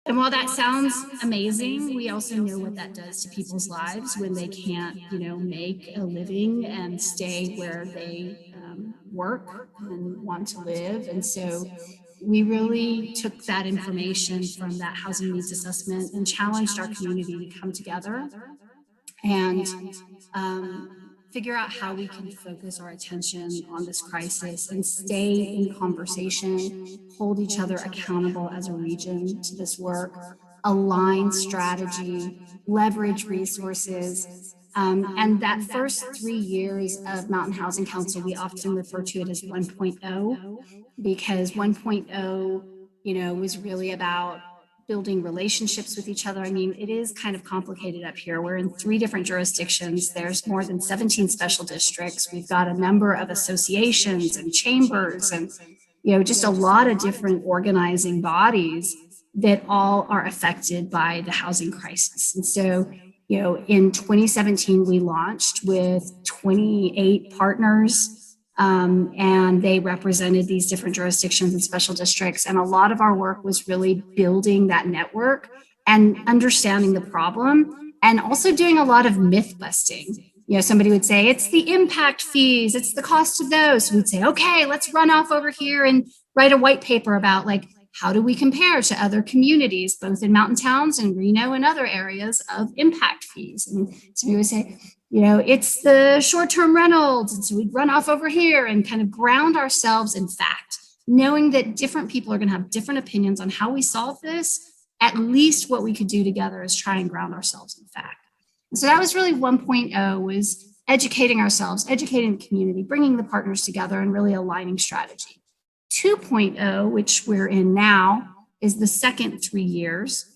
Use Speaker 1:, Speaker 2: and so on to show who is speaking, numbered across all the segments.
Speaker 1: And while that sounds amazing, we also know what that does to people's lives when they can't, make a living and stay where they work and want to live. And so we really took that information from that housing needs assessment and challenged our community to come together and figure out how we can focus our attention on this crisis and stay in conversation, hold each other accountable as a region to this work, align strategy, leverage resources. And that first 3 years of Mountain Housing Council, we often refer to it as 1.0, because 1.0, was really about building relationships with each other. I mean, it is kind of complicated up here. We're in 3 different jurisdictions. There's more than 17 special districts. We've got a number of associations and chambers and, just a lot of different organizing bodies that all are affected by the housing crisis. And so, in 2017, we launched with 28 partners. And they represented these different jurisdictions and special districts. And a lot of our work was really building that network and understanding the problem and also doing a lot of myth busting. Somebody would say, it's the impact fees, it's the cost of those. So we'd say, okay, let's run off over here and write a white paper about how do we compare to other communities, both in mountain towns and Reno and other areas of impact fees. And somebody would say, it's the short-term rentals. And so we'd run off over here and kind of ground ourselves in fact, knowing that different people are going to have different opinions on how we solve this. At least what we could do together is try and ground ourselves in fact. And so that was really 1.0, was educating ourselves, educating the community, bringing the partners together and really aligning strategy. 2.0, which we're in now, is the second 3 years.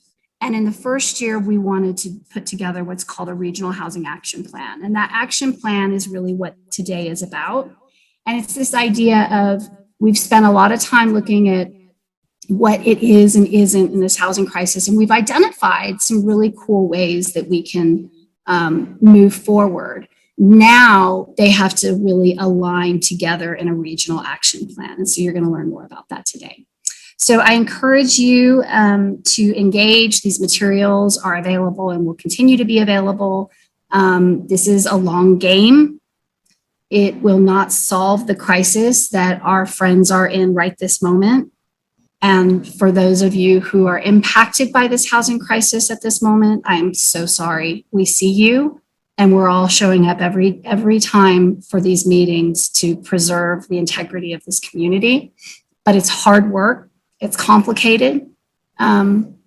Speaker 1: And in the first year, we wanted to put together what's called a regional housing action plan. And that action plan is really what today is about. And it's this idea of, we've spent a lot of time looking at what it is and isn't in this housing crisis. And we've identified some really cool ways that we can move forward. Now they have to really align together in a regional action plan. And so you're going to learn more about that today. So I encourage you to engage. These materials are available and will continue to be available. This is a long game. It will not solve the crisis that our friends are in right this moment. And for those of you who are impacted by this housing crisis at this moment, I'm so sorry. We see you, and we're all showing up every time for these meetings to preserve the integrity of this community. But it's hard work. It's complicated.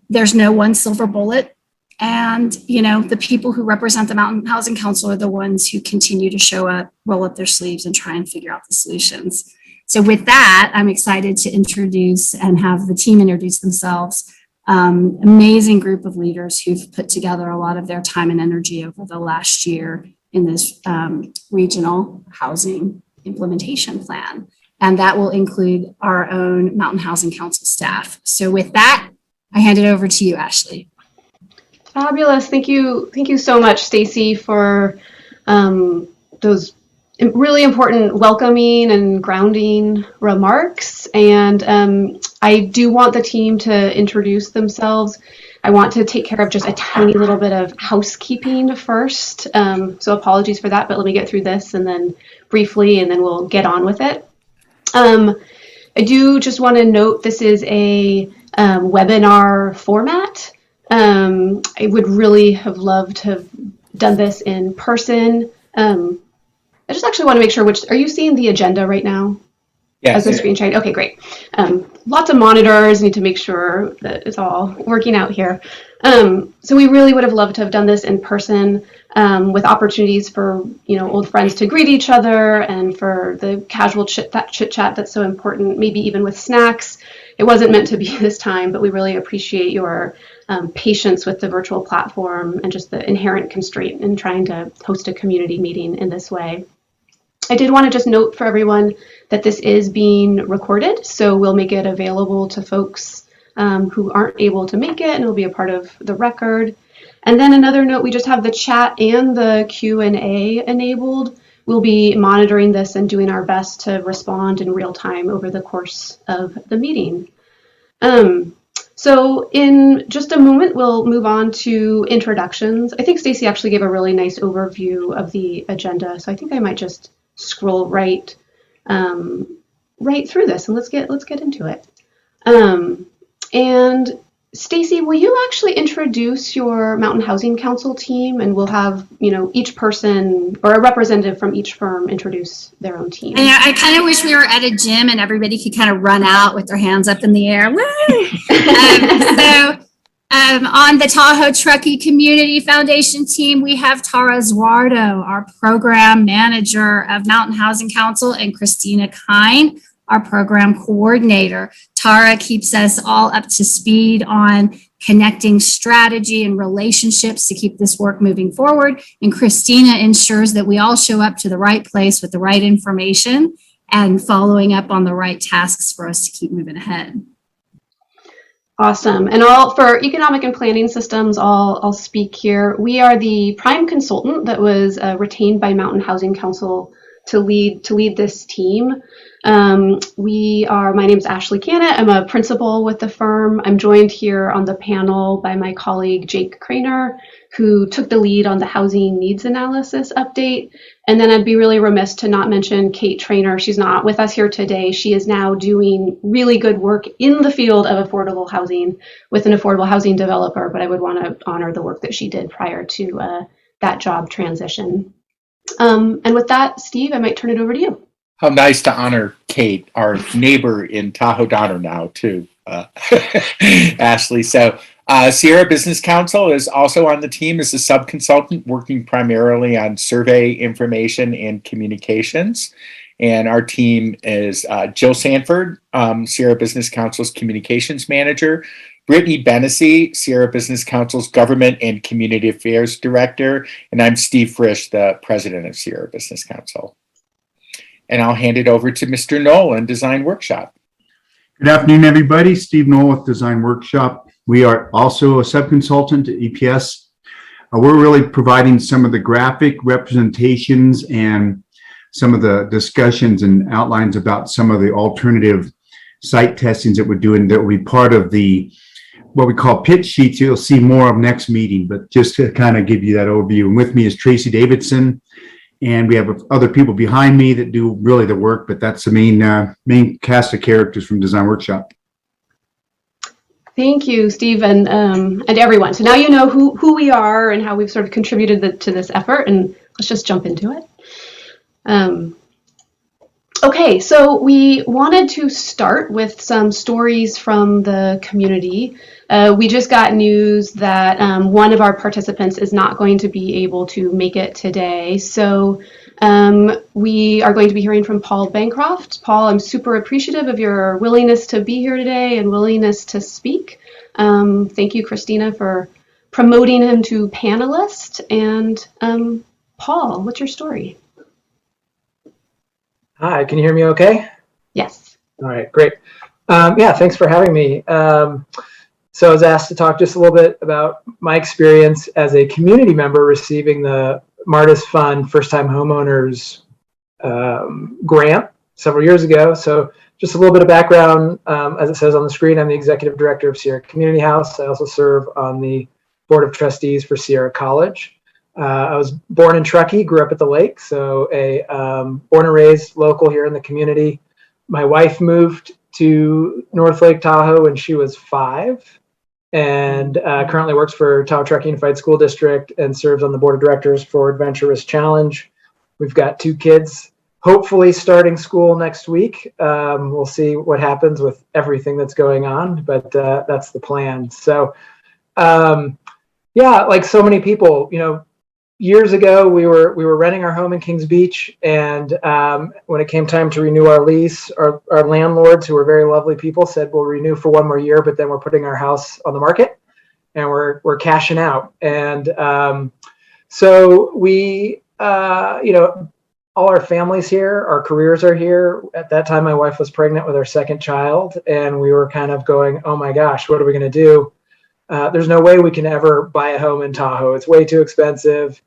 Speaker 1: There's no one silver bullet. And, the people who represent the Mountain Housing Council are the ones who continue to show up, roll up their sleeves, and try and figure out the solutions. So with that, I'm excited to introduce and have the team introduce themselves. Amazing group of leaders who've put together a lot of their time and energy over the last year in this regional housing implementation plan. And that will include our own Mountain Housing Council staff. So with that, I hand it over to you, Ashley.
Speaker 2: Fabulous. Thank you so much, Stacy, for those really important welcoming and grounding remarks. And I do want the team to introduce themselves. I want to take care of just a tiny little bit of housekeeping first. So apologies for that, but let me get through this and then briefly, and then we'll get on with it. I do just want to note this is a webinar format. I would really have loved to have done this in person. I just actually want to make sure are you seeing the agenda right now? Yes. As the screen sharing? Okay, great. Lots of monitors, need to make sure that it's all working out here. So we really would have loved to have done this in person with opportunities for, old friends to greet each other and for the casual chit chat that's so important, maybe even with snacks. It wasn't meant to be this time, but we really appreciate your patience with the virtual platform and just the inherent constraint in trying to host a community meeting in this way. I did want to just note for everyone that this is being recorded, so we'll make it available to folks who aren't able to make it, and it'll be a part of the record. And then another note, we just have the chat and the Q&A enabled. We'll be monitoring this and doing our best to respond in real time over the course of the meeting. So in just a moment, we'll move on to introductions. I think Stacy actually gave a really nice overview of the agenda, so I think I might just scroll right through this and let's get into it. And Stacy, will you actually introduce your Mountain Housing Council team, and we'll have each person or a representative from each firm introduce their own team.
Speaker 1: And I kind of wish we were at a gym and everybody could kind of run out with their hands up in the air. Woo! On the Tahoe Truckee Community Foundation team, we have Tara Zuardo, our program manager of Mountain Housing Council, and Christina Kine, our program coordinator. Tara keeps us all up to speed on connecting strategy and relationships to keep this work moving forward. And Christina ensures that we all show up to the right place with the right information and following up on the right tasks for us to keep moving ahead.
Speaker 2: Awesome. And for economic and planning systems, I'll speak here. We are the prime consultant that was retained by Mountain Housing Council to lead this team. My name is Ashley Cannett. I'm a principal with the firm. I'm joined here on the panel by my colleague Jake Craner, who took the lead on the housing needs analysis update. And then I'd be really remiss to not mention Kate Trainer. She's not with us here today. She is now doing really good work in the field of affordable housing with an affordable housing developer, but I would want to honor the work that she did prior to that job transition. And with that, Steve, I might turn it over to you.
Speaker 3: How nice to honor Kate, our neighbor in Tahoe Donner now, too, Ashley. So Sierra Business Council is also on the team as a sub-consultant working primarily on survey information and communications. And our team is Jill Sanford, Sierra Business Council's communications manager, Brittany Benessy, Sierra Business Council's Government and Community Affairs Director, and I'm Steve Frisch, the President of Sierra Business Council. And I'll hand it over to Mr. Knoll in Design Workshop.
Speaker 4: Good afternoon, everybody. Steve Knoll with Design Workshop. We are also a sub-consultant at EPS. We're really providing some of the graphic representations and some of the discussions and outlines about some of the alternative site testings that we're doing that will be part of what we call pitch sheets. You'll see more of next meeting, but just to kind of give you that overview. And with me is Tracy Davidson, and we have other people behind me that do really the work, but that's the main cast of characters from Design Workshop.
Speaker 2: Thank you, Steve, and everyone. So now you know who we are and how we've sort of contributed to this effort, and let's just jump into it. Okay, so we wanted to start with some stories from the community. We just got news that one of our participants is not going to be able to make it today. So we are going to be hearing from Paul Bancroft. Paul, I'm super appreciative of your willingness to be here today and willingness to speak. Thank you, Christina, for promoting him to panelist. And Paul, what's your story?
Speaker 5: Hi, can you hear me okay?
Speaker 2: Yes.
Speaker 5: All right, great. Yeah, thanks for having me. So I was asked to talk just a little bit about my experience as a community member receiving the Martis Fund First Time Homeowners grant several years ago. So just a little bit of background, as it says on the screen, I'm the executive director of Sierra Community House. I also serve on the board of trustees for Sierra College. I was born in Truckee, grew up at the lake, so born and raised local here in the community. My wife moved to North Lake Tahoe when she was 5, and currently works for Tahoe Truckee Unified School District and serves on the board of directors for Adventure Risk Challenge. We've got 2 kids, hopefully starting school next week. We'll see what happens with everything that's going on, but that's the plan. So, yeah, like so many people, years ago, we were renting our home in Kings Beach, and when it came time to renew our lease, our landlords, who were very lovely people, said we'll renew for 1 more year, but then we're putting our house on the market, and we're cashing out. And so we, all our families here, our careers are here. At that time, my wife was pregnant with our 2nd child, and we were kind of going, oh my gosh, what are we going to do? There's no way we can ever buy a home in Tahoe. It's way too expensive.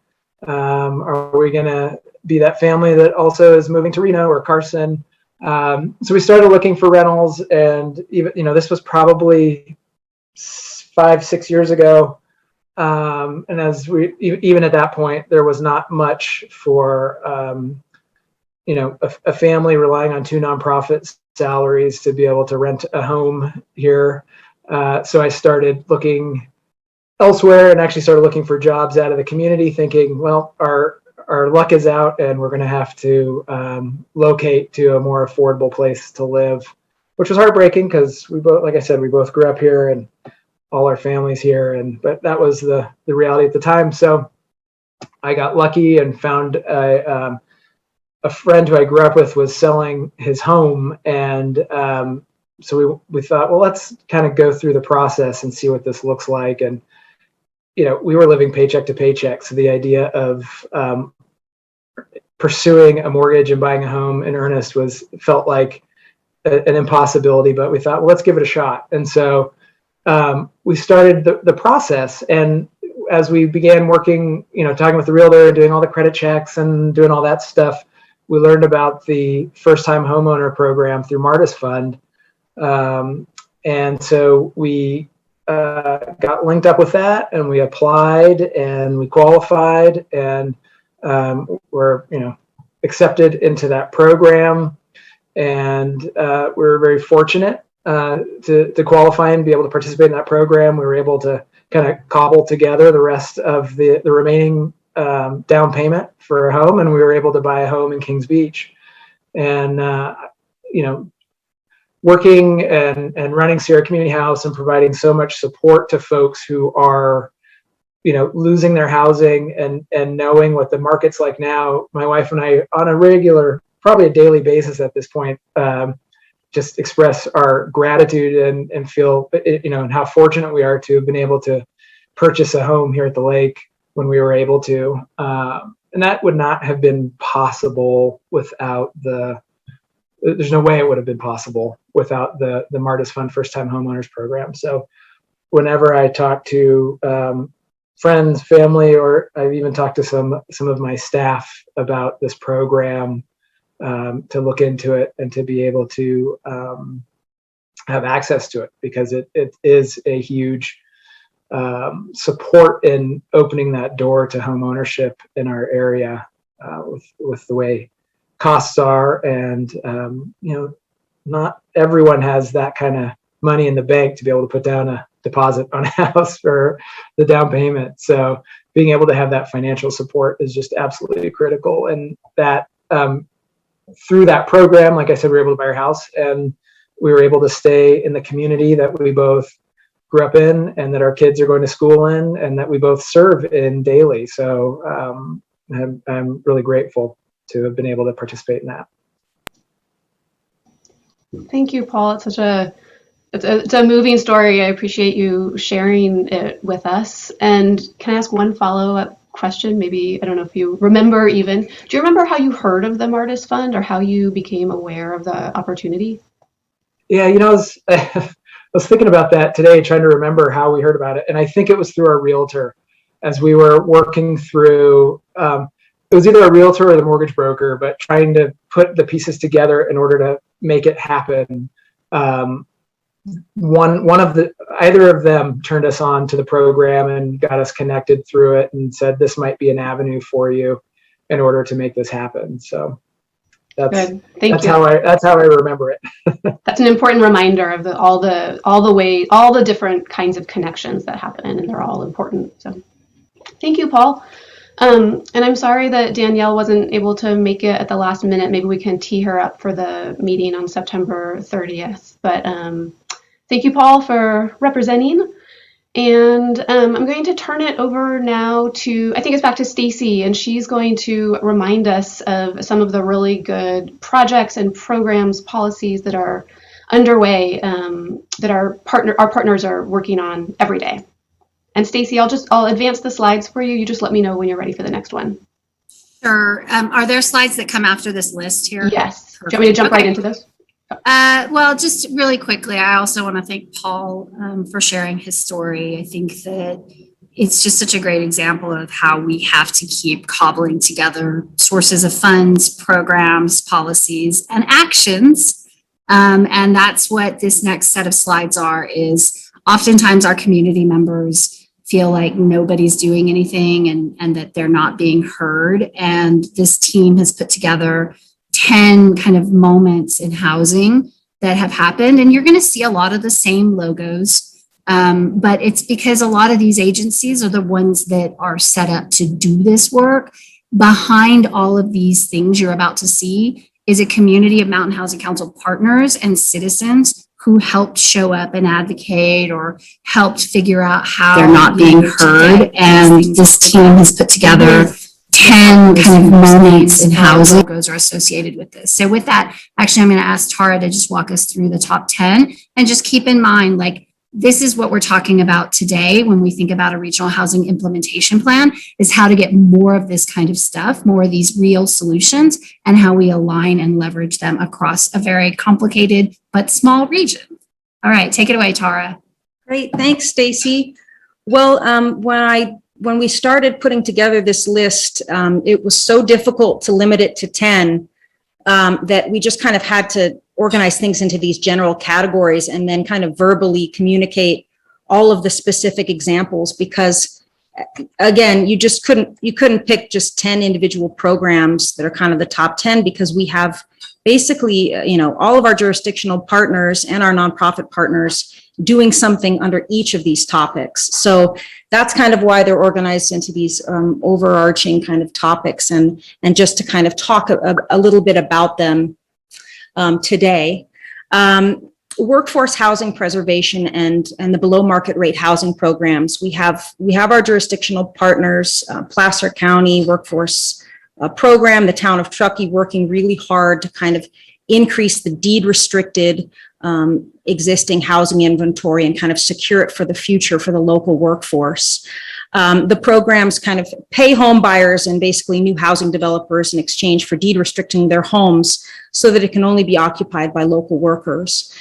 Speaker 5: Are we going to be that family that also is moving to Reno or Carson? So we started looking for rentals, and even, this was probably 5-6 years ago. And as we, even at that point, there was not much for, a family relying on 2 nonprofit salaries to be able to rent a home here. So I started looking elsewhere and actually started looking for jobs out of the community, thinking, well, our luck is out and we're going to have to locate to a more affordable place to live, which was heartbreaking because we both, like I said, we both grew up here and all our families here, but that was the reality at the time. So I got lucky and found a friend who I grew up with was selling his home, and so we thought, well, let's kind of go through the process and see what this looks like. And we were living paycheck to paycheck, so the idea of pursuing a mortgage and buying a home in earnest felt like an impossibility. But we thought, well, let's give it a shot. And so we started the process, and as we began working, talking with the realtor, doing all the credit checks and doing all that stuff, we learned about the first-time homeowner program through Martis Fund. And so we got linked up with that, and we applied and we qualified, and were accepted into that program. And we were very fortunate to qualify and be able to participate in that program. We were able to kind of cobble together the rest of the remaining down payment for a home, and we were able to buy a home in Kings Beach. And working and running Sierra Community House and providing so much support to folks who are losing their housing, and knowing what the market's like now. My wife and I, on a regular, probably a daily basis at this point, just express our gratitude and feel, and how fortunate we are to have been able to purchase a home here at the lake when we were able to. And that would not have been possible without there's no way it would have been possible without the Martis Fund First-Time Homeowners Program. So whenever I talk to friends, family, or I've even talked to some of my staff about this program, to look into it and to be able to have access to it, because it is a huge support in opening that door to home ownership in our area, with the way costs are, and not everyone has that kind of money in the bank to be able to put down a deposit on a house for the down payment. So being able to have that financial support is just absolutely critical. And that through that program, like I said, we were able to buy our house, and we were able to stay in the community that we both grew up in, and that our kids are going to school in, and that we both serve in daily. So I'm really grateful to have been able to participate in that.
Speaker 2: Thank you, Paul. It's a moving story. I appreciate you sharing it with us. And can I ask one follow-up question? Maybe, I don't know if you remember even. Do you remember how you heard of the Martis Fund, or how you became aware of the opportunity?
Speaker 5: Yeah, I was thinking about that today, trying to remember how we heard about it. And I think it was through our realtor. As we were working through, it was either a realtor or the mortgage broker, but trying to put the pieces together in order to make it happen. Either of them turned us on to the program and got us connected through it, and said this might be an avenue for you in order to make this happen. So that's
Speaker 2: good. That's
Speaker 5: how I remember it.
Speaker 2: That's an important reminder of all the different kinds of connections that happen, and they're all important. So thank you, Paul. And I'm sorry that Danielle wasn't able to make it at the last minute. Maybe we can tee her up for the meeting on September 30th. But thank you, Paul, for representing. And I'm going to turn it over now to, I think it's back to Stacy, and she's going to remind us of some of the really good projects and programs, policies that are underway, that our partners are working on every day. And Stacy, I'll advance the slides for you. You just let me know when you're ready for the next one.
Speaker 1: Sure. Are there slides that come after this list here?
Speaker 2: Yes. Perfect. Do you want me to jump right into those?
Speaker 1: Well, just really quickly, I also want to thank Paul for sharing his story. I think that it's just such a great example of how we have to keep cobbling together sources of funds, programs, policies, and actions. And that's what this next set of slides is oftentimes our community members feel like nobody's doing anything and that they're not being heard. And this team has put together 10 kind of moments in housing that have happened. And you're going to see a lot of the same logos. But it's because a lot of these agencies are the ones that are set up to do this work. Behind all of these things you're about to see is a community of Mountain Housing Council partners and citizens who helped show up and advocate or helped figure out how they're not being heard. And this team has put together 10 kind of moments in housing logos are associated with this. So with that, actually, I'm going to ask Tara to just walk us through the top 10 and just keep in mind, like, this is what we're talking about today when we think about a regional housing implementation plan, is how to get more of this kind of stuff, more of these real solutions, and how we align and leverage them across a very complicated but small region. All right, take it away, Tara.
Speaker 6: Great, thanks, Stacy. Well, when we started putting together this list, it was so difficult to limit it to 10 that we just kind of had to organize things into these general categories and then kind of verbally communicate all of the specific examples, because again, you couldn't pick just 10 individual programs that are kind of the top 10, because we have basically, all of our jurisdictional partners and our nonprofit partners doing something under each of these topics. So that's kind of why they're organized into these overarching kind of topics, and just to kind of talk a little bit about them today. Workforce housing preservation and the below market rate housing programs. We have our jurisdictional partners, Placer County Workforce Program, the town of Truckee, working really hard to kind of increase the deed restricted existing housing inventory and kind of secure it for the future for the local workforce. The programs kind of pay home buyers and basically new housing developers in exchange for deed restricting their homes so that it can only be occupied by local workers.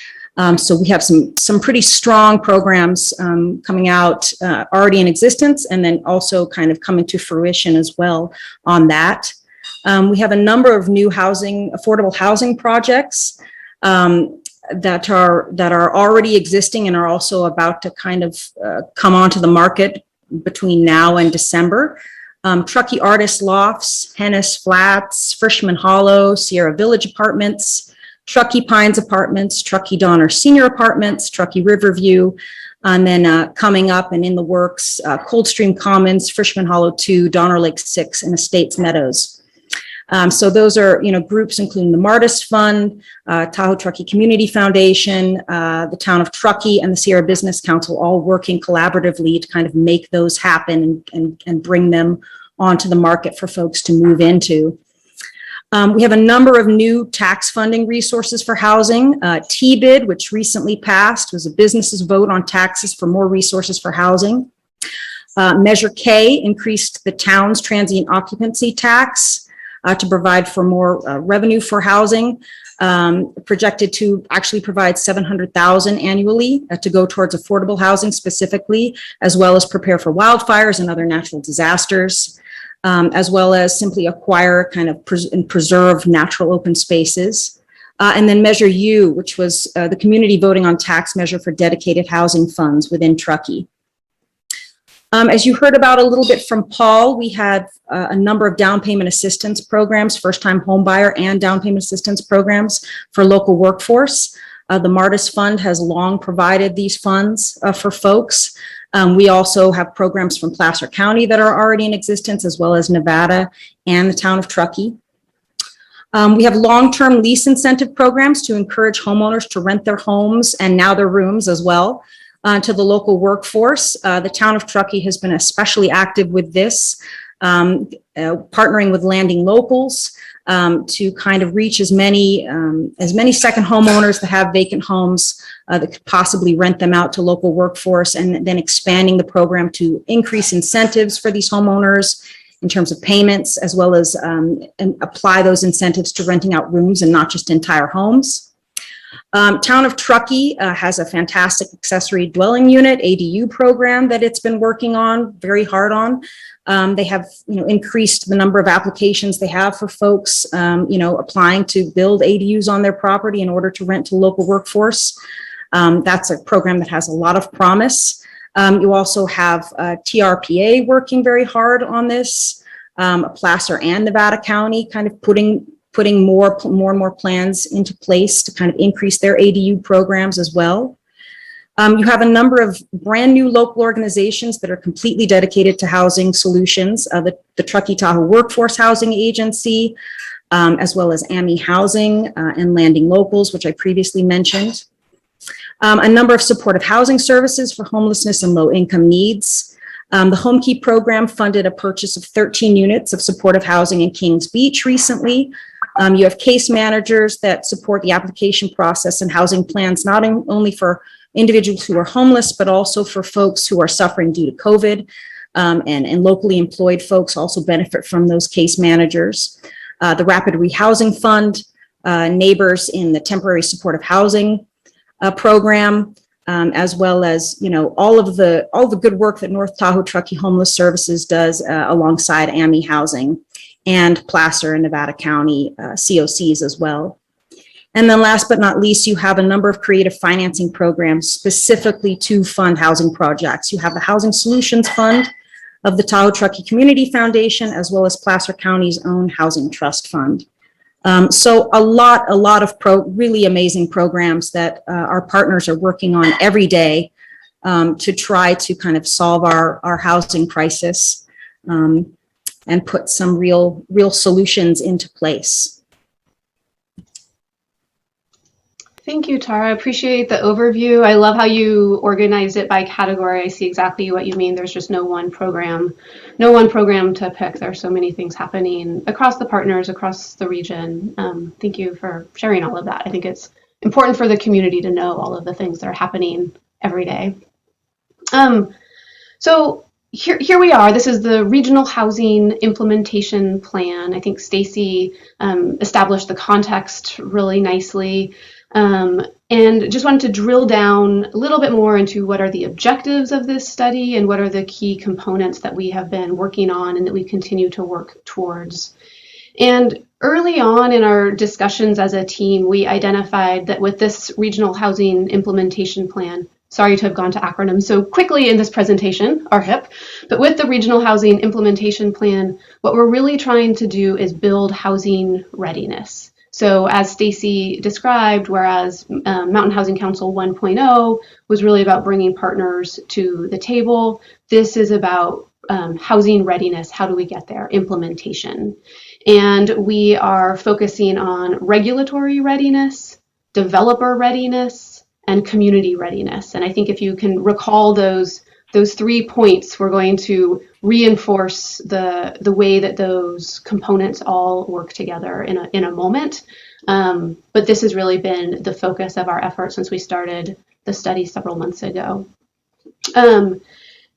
Speaker 6: So we have some pretty strong programs coming out already in existence, and then also kind of coming to fruition as well on that. We have a number of new affordable housing projects that are already existing and are also about to kind of come onto the market between now and December. Truckee Artist Lofts, Hennis Flats, Frischman Hollow, Sierra Village Apartments, Truckee Pines Apartments, Truckee Donner Senior Apartments, Truckee Riverview, and then coming up and in the works, Coldstream Commons, Frischman Hollow 2, Donner Lake 6, and Estates Meadows. So those are, groups including the Martis Fund, Tahoe Truckee Community Foundation, the town of Truckee, and the Sierra Business Council, all working collaboratively to kind of make those happen and bring them onto the market for folks to move into. We have a number of new tax funding resources for housing. TBID, which recently passed, was a business's vote on taxes for more resources for housing. Measure K increased the town's transient occupancy tax to provide for more revenue for housing, projected to actually provide $700,000 annually to go towards affordable housing specifically, as well as prepare for wildfires and other natural disasters, as well as simply acquire and preserve natural open spaces. And then Measure U, which was the community voting on tax measure for dedicated housing funds within Truckee. As you heard about a little bit from Paul, we had a number of down payment assistance programs, first-time home buyer and down payment assistance programs for local workforce. The Martis Fund has long provided these funds for folks. We also have programs from Placer County that are already in existence, as well as Nevada and the town of Truckee. We have long-term lease incentive programs to encourage homeowners to rent their homes and now their rooms as well. To the local workforce. The town of Truckee has been especially active with this, partnering with landing locals to kind of reach as many second homeowners that have vacant homes that could possibly rent them out to local workforce, and then expanding the program to increase incentives for these homeowners in terms of payments, as well as and apply those incentives to renting out rooms and not just entire homes. Town of Truckee has a fantastic accessory dwelling unit, ADU program that it's been working on, very hard on. They have, increased the number of applications they have for folks, applying to build ADUs on their property in order to rent to local workforce. That's a program that has a lot of promise. You also have TRPA working very hard on this, Placer and Nevada County kind of putting more and more plans into place to kind of increase their ADU programs as well. You have a number of brand new local organizations that are completely dedicated to housing solutions, the Truckee Tahoe Workforce Housing Agency, as well as AMI Housing and Landing Locals, which I previously mentioned. A number of supportive housing services for homelessness and low income needs. The Home Keep program funded a purchase of 13 units of supportive housing in Kings Beach recently. You have case managers that support the application process and housing plans, not only for individuals who are homeless, but also for folks who are suffering due to COVID, and locally employed folks also benefit from those case managers. The Rapid Rehousing Fund, neighbors in the temporary supportive housing program, as well as, you know, all the good work that North Tahoe Truckee Homeless Services does alongside AMI Housing and Placer and Nevada County COCs as well. And then last but not least, you have a number of creative financing programs specifically to fund housing projects. You have the Housing Solutions Fund of the Tahoe Truckee Community Foundation, as well as Placer County's own Housing Trust Fund. So a lot of really amazing programs that our partners are working on every day to try to kind of solve our housing crisis and put some real solutions into place.
Speaker 2: Thank you, Tara. I appreciate the overview. I love how you organized it by category. I see exactly what you mean. There's just no one program to pick. There are so many things happening across the partners, across the region. Thank you for sharing all of that. I think it's important for the community to know all of the things that are happening every day. So here we are. This is the Regional Housing Implementation Plan. I think Stacy established the context really nicely. And just wanted to drill down a little bit more into what are the objectives of this study and what are the key components that we have been working on and that we continue to work towards. And early on in our discussions as a team, we identified that with this Regional Housing Implementation Plan, sorry to have gone to acronyms so quickly in this presentation, our HIP, but with the Regional Housing Implementation Plan, what we're really trying to do is build housing readiness. So as Stacy described, whereas Mountain Housing Council 1.0 was really about bringing partners to the table, this is about housing readiness. How do we get there? Implementation. And we are focusing on regulatory readiness, developer readiness, and community readiness. And I think if you can recall those 3 points, we're going to reinforce the way that those components all work together in a moment. But this has really been the focus of our effort since we started the study several months ago.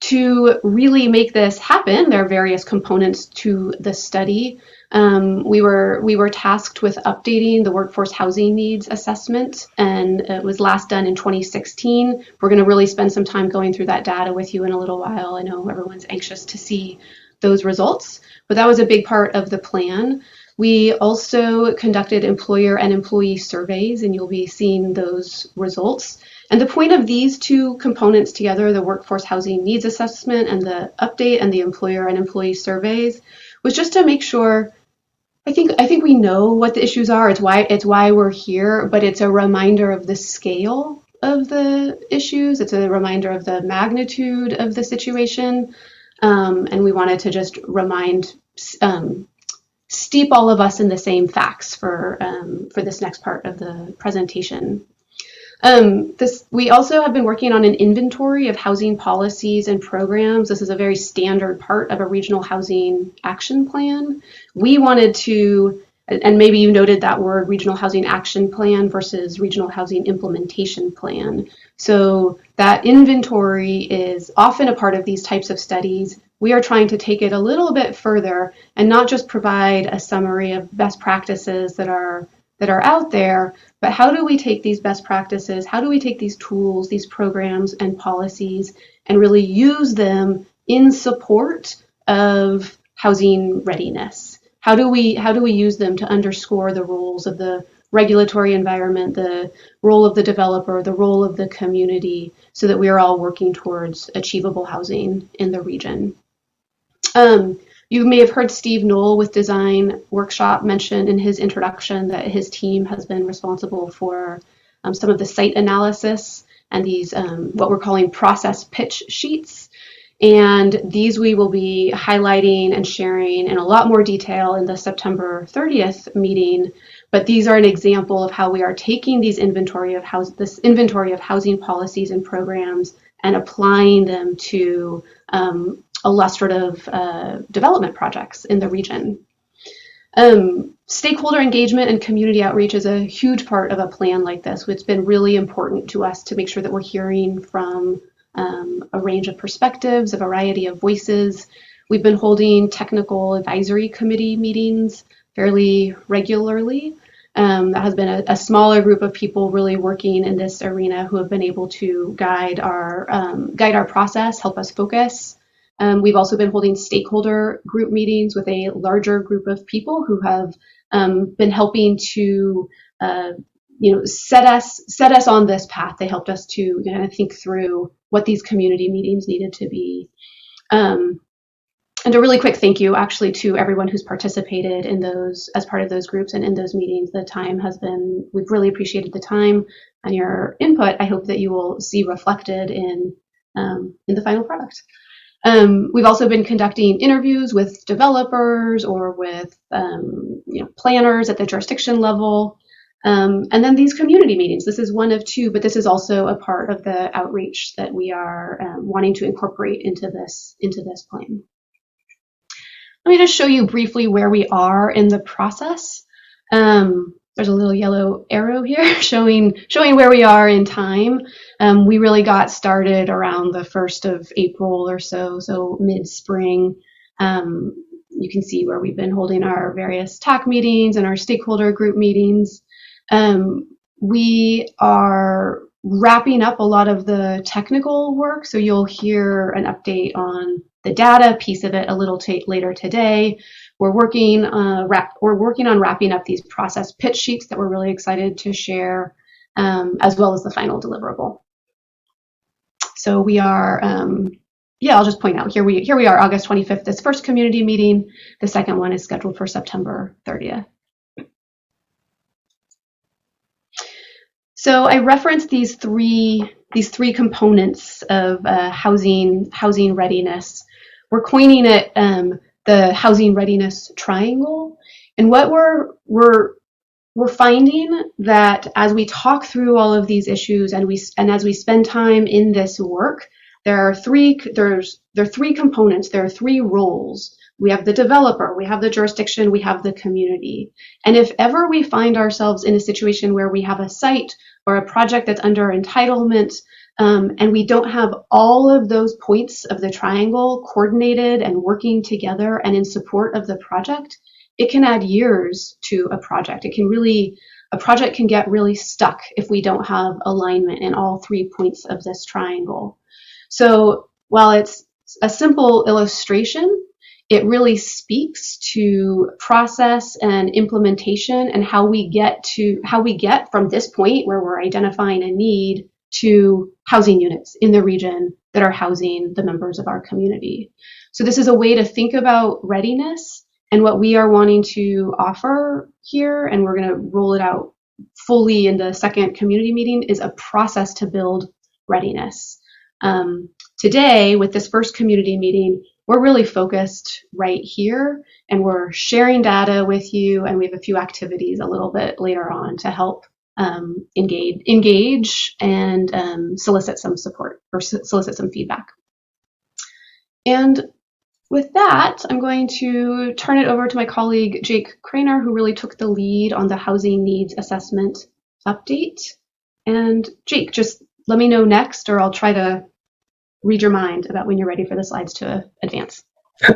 Speaker 2: To really make this happen, there are various components to the study. We were tasked with updating the workforce housing needs assessment, and it was last done in 2016. We're going to really spend some time going through that data with you in a little while. I know everyone's anxious to see those results, but that was a big part of the plan. We also conducted employer and employee surveys, and you'll be seeing those results. And the point of these two components together, the workforce housing needs assessment and the update and the employer and employee surveys, was just to make sure, I think we know what the issues are. It's why we're here, but it's a reminder of the scale of the issues. It's a reminder of the magnitude of the situation. And we wanted to just steep all of us in the same facts for this next part of the presentation. We also have been working on an inventory of housing policies and programs. This is a very standard part of a regional housing action plan. We wanted to, and maybe you noted that word, regional housing action plan versus regional housing implementation plan. So that inventory is often a part of these types of studies. We are trying to take it a little bit further and not just provide a summary of best practices that are out there, but how do we take these best practices, how do we take these tools, these programs and policies and really use them in support of housing readiness? How do we use them to underscore the roles of the regulatory environment, the role of the developer, the role of the community, so that we are all working towards achievable housing in the region. You may have heard Steve Knoll with Design Workshop mention in his introduction that his team has been responsible for some of the site analysis and these what we're calling process pitch sheets. And these we will be highlighting and sharing in a lot more detail in the September 30th meeting. But these are an example of how we are taking these inventory of housing policies and programs and applying them to illustrative development projects in the region. Stakeholder engagement and community outreach is a huge part of a plan like this. It's been really important to us to make sure that we're hearing from a range of perspectives, a variety of voices. We've been holding technical advisory committee meetings fairly regularly. That has been a smaller group of people really working in this arena who have been able to guide our process, help us focus. We've also been holding stakeholder group meetings with a larger group of people who have been helping to set us on this path. They helped us to kind of think through what these community meetings needed to be. And a really quick thank you actually to everyone who's participated in those as part of those groups and in those meetings. We've really appreciated the time and your input. I hope that you will see reflected in the final product. We've also been conducting interviews with developers or with planners at the jurisdiction level. And then these community meetings. This is one of two, but this is also a part of the outreach that we are wanting to incorporate into this plan. Let me just show you briefly where we are in the process. There's a little yellow arrow here showing where we are in time. We really got started around the 1st of April or so mid-spring. You can see where we've been holding our various TAC meetings and our stakeholder group meetings. We are wrapping up a lot of the technical work, so you'll hear an update on the data piece of it a little later today. We're working on wrapping up these process pitch sheets that we're really excited to share, as well as the final deliverable. So we are, I'll just point out here we are August 25th, this first community meeting. The second one is scheduled for September 30th. So I referenced these three components of housing readiness. We're coining it the housing readiness triangle. And what we're finding that as we talk through all of these issues and as we spend time in this work, there are three components. There are three roles. We have the developer, we have the jurisdiction, we have the community. And if ever we find ourselves in a situation where we have a site or a project that's under entitlement, and we don't have all of those points of the triangle coordinated and working together and in support of the project, it can add years to a project. A project can get really stuck if we don't have alignment in all 3 points of this triangle. So while it's a simple illustration, it really speaks to process and implementation and how we get from this point where we're identifying a need to housing units in the region that are housing the members of our community. So this is a way to think about readiness, and what we are wanting to offer here, and we're going to roll it out fully in the second community meeting, is a process to build readiness. Today, with this first community meeting, we're really focused right here, and we're sharing data with you, and we have a few activities a little bit later on to help engage and solicit some support or solicit some feedback. And with that, I'm going to turn it over to my colleague, Jake Craner, who really took the lead on the housing needs assessment update. And Jake, just let me know next, or I'll try to read your mind about when you're ready for the slides to advance.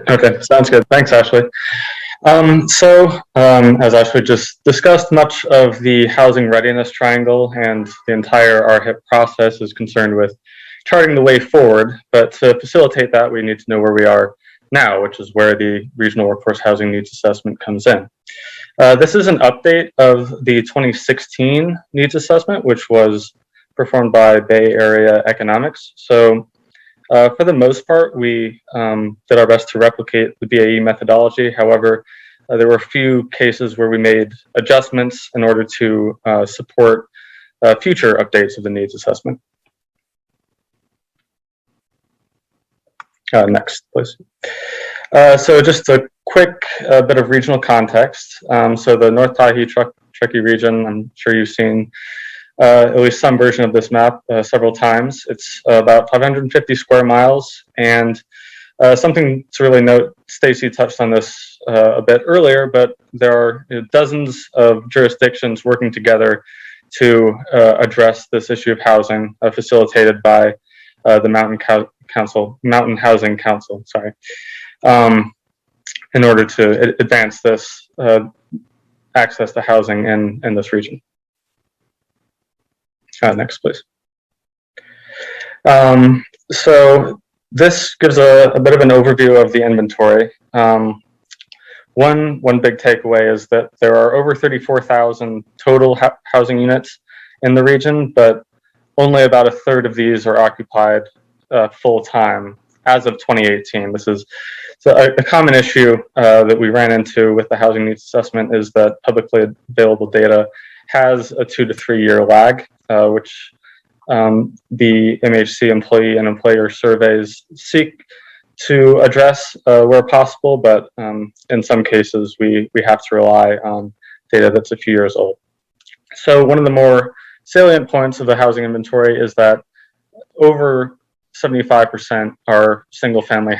Speaker 7: Okay, sounds good. Thanks, Ashley. As Ashley just discussed, much of the housing readiness triangle and the entire RHIP process is concerned with charting the way forward. But to facilitate that, we need to know where we are now, which is where the regional workforce housing needs assessment comes in. This is an update of the 2016 needs assessment, which was performed by Bay Area Economics. So for the most part, we did our best to replicate the BAE methodology. However, there were a few cases where we made adjustments in order to support future updates of the needs assessment. Next, please. So just a quick bit of regional context. So the North Truckee region, I'm sure you've seen at least some version of this map several times. It's about 550 square miles, and something to really note, Stacy touched on this a bit earlier, but there are dozens of jurisdictions working together to address this issue of housing, facilitated by the Mountain Housing Council, sorry, in order to advance this access to housing in this region. Next, please. So this gives a bit of an overview of the inventory. One big takeaway is that there are over 34,000 total housing units in the region, but only about a third of these are occupied full-time as of 2018. This is a common issue that we ran into with the housing needs assessment, is that publicly available data has a 2 to 3 year lag, which the MHC employee and employer surveys seek to address where possible, but in some cases we have to rely on data that's a few years old. So one of the more salient points of the housing inventory is that over 75% are single-family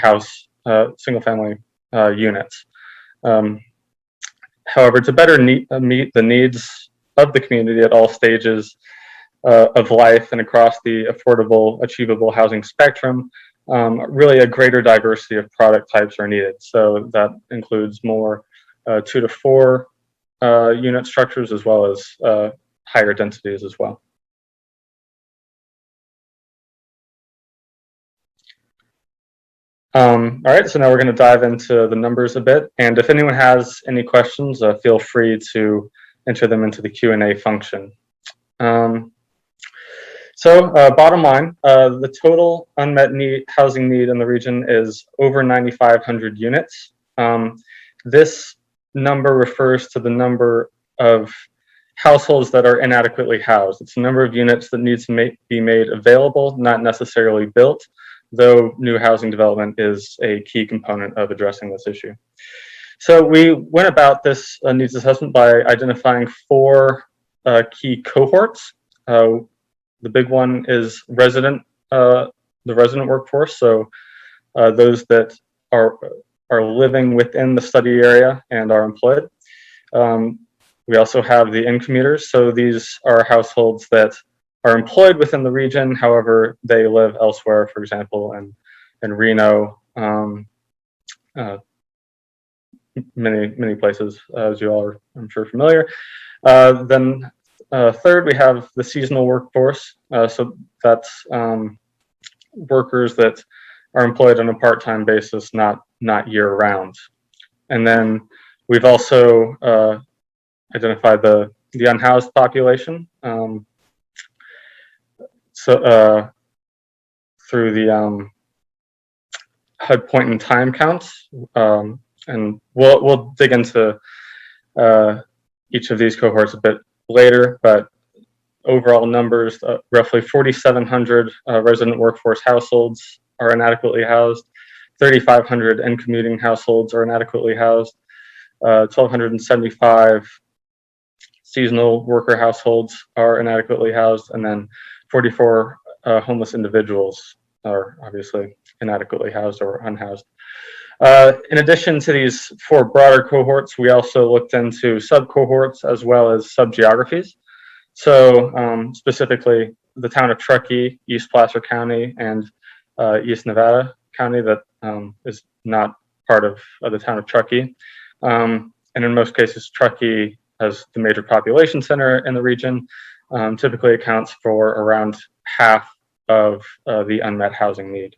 Speaker 7: units. However, to better meet the needs of the community at all stages of life and across the affordable, achievable housing spectrum, really a greater diversity of product types are needed. So that includes more 2 to 4 unit structures, as well as higher densities as well. All right, so now we're going to dive into the numbers a bit. And if anyone has any questions, feel free to enter them into the Q&A function. So bottom line, the total unmet housing need in the region is over 9,500 units. This number refers to the number of households that are inadequately housed. It's the number of units that needs to be made available, not necessarily built, though new housing development is a key component of addressing this issue. So we went about this needs assessment by identifying 4 key cohorts. The big one is the resident workforce, so those that are living within the study area and are employed. We also have the in-commuters, so these are households that are employed within the region, however, they live elsewhere, for example, in Reno, many places, as you all are, I'm sure, familiar. Then third, we have the seasonal workforce. So that's workers that are employed on a part-time basis, not year-round. And then we've also identified the unhoused population. Through the HUD point in time counts, and we'll dig into each of these cohorts a bit later, but overall numbers, roughly 4,700 resident workforce households are inadequately housed, 3,500 in-commuting households are inadequately housed, 1,275 seasonal worker households are inadequately housed, and then 44 homeless individuals are obviously inadequately housed or unhoused. In addition to these 4 broader cohorts, we also looked into sub-cohorts as well as sub-geographies. So specifically the town of Truckee, East Placer County, and East Nevada County that is not part of the town of Truckee. And in most cases, Truckee, as the major population center in the region, typically accounts for around half of the unmet housing need.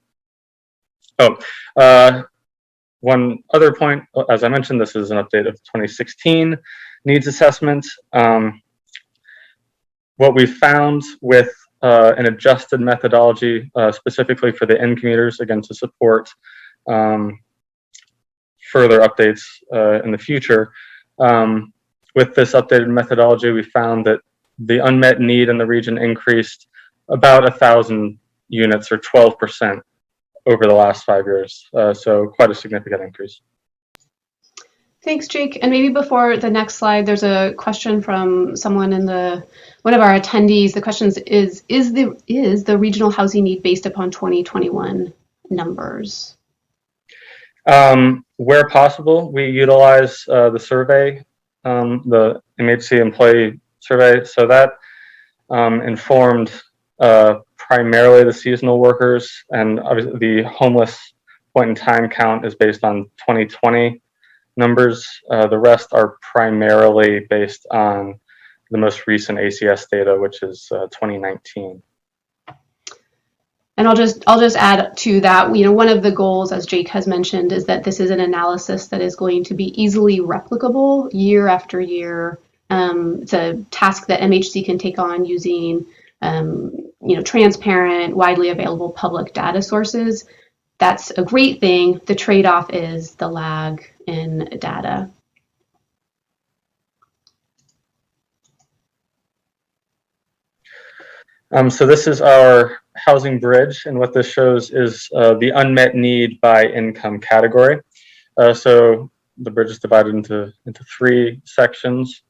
Speaker 7: One other point, as I mentioned, this is an update of 2016 needs assessment. What we found with an adjusted methodology, specifically for the end commuters, again, to support further updates in the future. With this updated methodology, we found that the unmet need in the region increased about 1,000 units, or 12%, over the last 5 years. So quite a significant increase.
Speaker 2: Thanks, Jake. And maybe before the next slide, there's a question from someone in one of our attendees. The question is the regional housing need based upon 2021 numbers?
Speaker 7: Where possible, we utilize the survey, the MHC employee survey. So that informed primarily the seasonal workers, and obviously the homeless point in time count is based on 2020 numbers. The rest are primarily based on the most recent ACS data, which is 2019.
Speaker 2: And I'll just add to that, you know, one of the goals, as Jake has mentioned, is that this is an analysis that is going to be easily replicable year after year. It's a task that MHC can take on using, you know, transparent, widely available public data sources. That's a great thing. The trade-off is the lag in data.
Speaker 7: So this is our housing bridge, and what this shows is the unmet need by income category. So the bridge is divided into 3 sections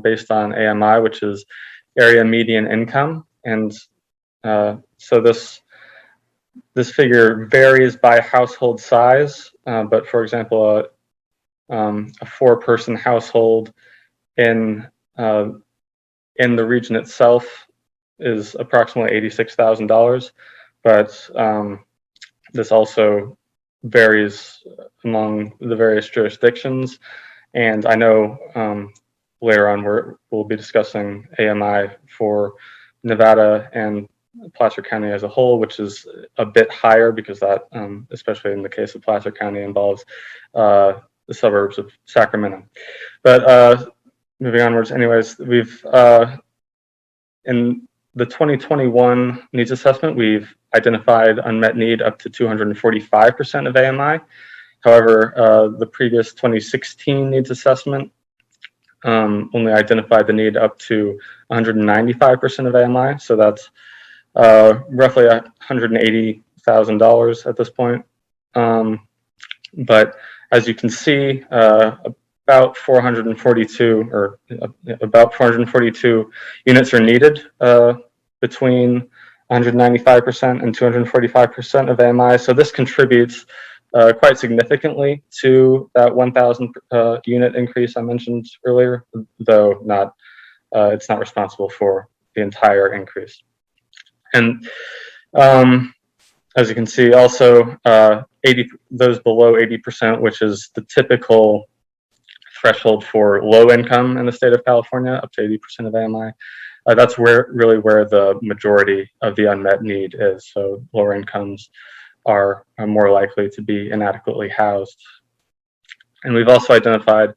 Speaker 7: based on AMI, which is area median income, and so this figure varies by household size. But for example, a 4-person household in the region itself is approximately $86,000, but this also varies among the various jurisdictions. And I know later on we'll be discussing AMI for Nevada and Placer County as a whole, which is a bit higher because that, especially in the case of Placer County, involves the suburbs of Sacramento. But moving onwards, anyways, we've in the 2021 needs assessment, we've identified unmet need up to 245% of AMI. However, the previous 2016 needs assessment only identified the need up to 195% of AMI. So that's roughly $180,000 at this point. But as you can see, about 442 units are needed between 195% and 245% of AMI. So this contributes quite significantly to that 1,000 unit increase I mentioned earlier, though it's not responsible for the entire increase. And as you can see, also those below 80%, which is the typical threshold for low income in the state of California, up to 80% of AMI. That's really where the majority of the unmet need is. So lower incomes are more likely to be inadequately housed. And we've also identified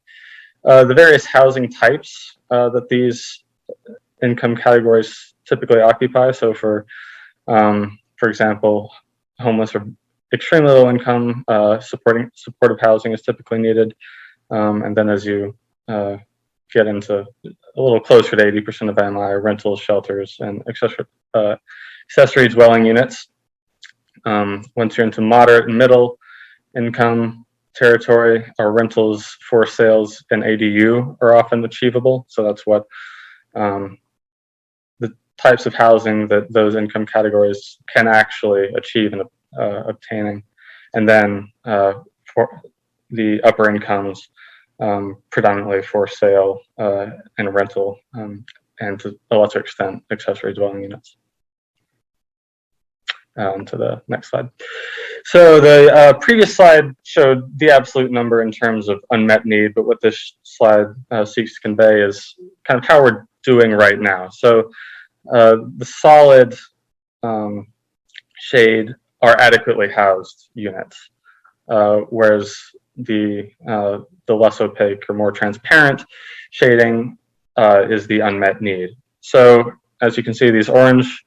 Speaker 7: the various housing types that these income categories typically occupy. So for example, homeless or extremely low income, supportive housing is typically needed. And then as you get into a little closer to 80% of AMI, rentals, shelters, and accessory dwelling units. Once you're into moderate and middle income territory, our rentals, for sales, and ADU are often achievable. So that's what the types of housing that those income categories can actually achieve in obtaining. And then for the upper incomes, predominantly for sale and rental, and to a lesser extent, accessory dwelling units. To the next slide. So the previous slide showed the absolute number in terms of unmet need, but what this slide seeks to convey is kind of how we're doing right now. So the solid shade are adequately housed units. whereas the less opaque or more transparent shading is the unmet need. So as you can see, these orange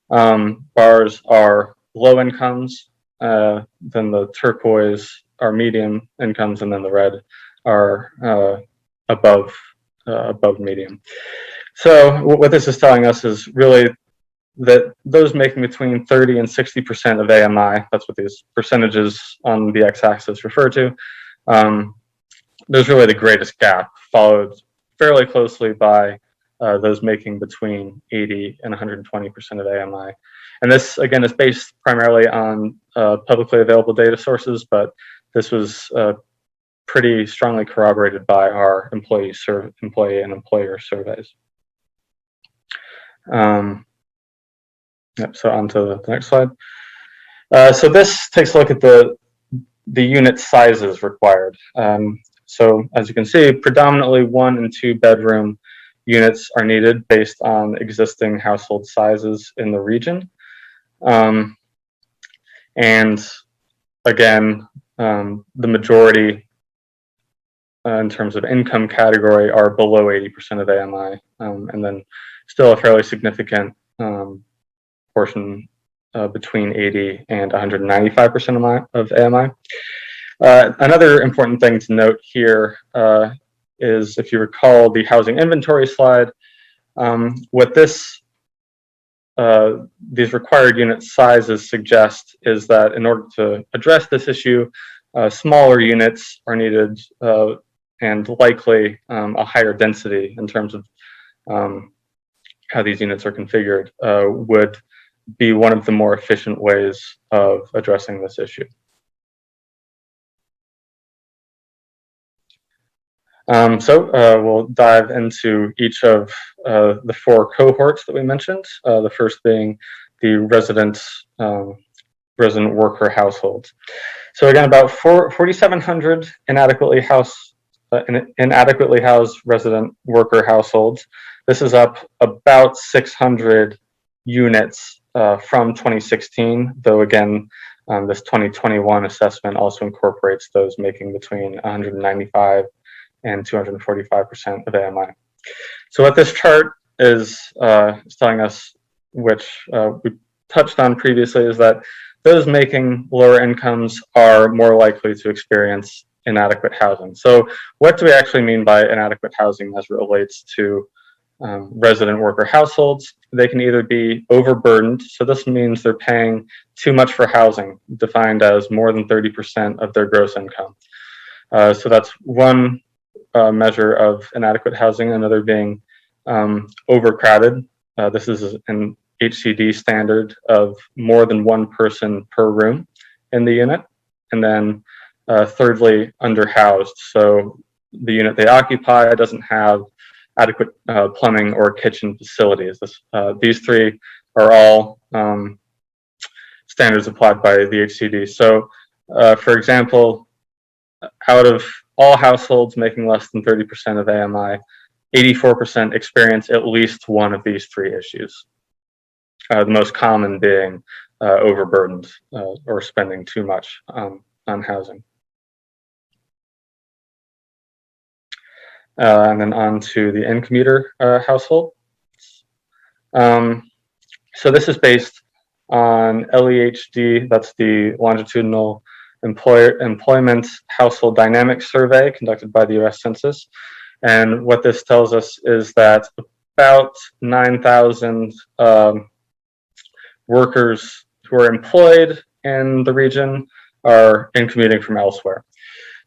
Speaker 7: bars are low incomes, then the turquoise are medium incomes, and then the red are above medium. So what this is telling us is really that those making between 30 and 60% of AMI, that's what these percentages on the x-axis refer to, there's really the greatest gap, followed fairly closely by those making between 80 and 120% of AMI. And this, again, is based primarily on publicly available data sources, but this was pretty strongly corroborated by our employee and employer surveys. So on to the next slide. So this takes a look at the unit sizes required. So as you can see, predominantly 1 and 2 bedroom units are needed based on existing household sizes in the region. And again, the majority in terms of income category are below 80% of AMI, and then still a fairly significant portion between 80 and 195% of AMI. Another important thing to note here is, if you recall the housing inventory slide, what these required unit sizes suggest is that in order to address this issue, smaller units are needed and likely a higher density in terms of how these units are configured would be one of the more efficient ways of addressing this issue. So we'll dive into each of the 4 cohorts that we mentioned, the first being the resident worker households. So again, about 4,700 inadequately housed resident worker households. This is up about 600 units from 2016, though again, this 2021 assessment also incorporates those making between 195 and 245% of AMI. So what this chart is telling us, which we touched on previously, is that those making lower incomes are more likely to experience inadequate housing. So what do we actually mean by inadequate housing as it relates to resident worker households? They can either be overburdened, so this means they're paying too much for housing, defined as more than 30% of their gross income. So that's one measure of inadequate housing, another being overcrowded. This is an HCD standard of more than 1 person per room in the unit. And then thirdly, underhoused. So the unit they occupy doesn't have adequate plumbing or kitchen facilities. These 3 are all standards applied by the HCD. So for example, out of all households making less than 30% of AMI, 84% experience at least one of these 3 issues. The most common being overburdened or spending too much on housing. And then on to the Commuter household. So this is based on LEHD, that's the longitudinal employment household dynamics survey conducted by the U.S. Census. And what this tells us is that about 9,000 workers who are employed in the region are commuting from elsewhere.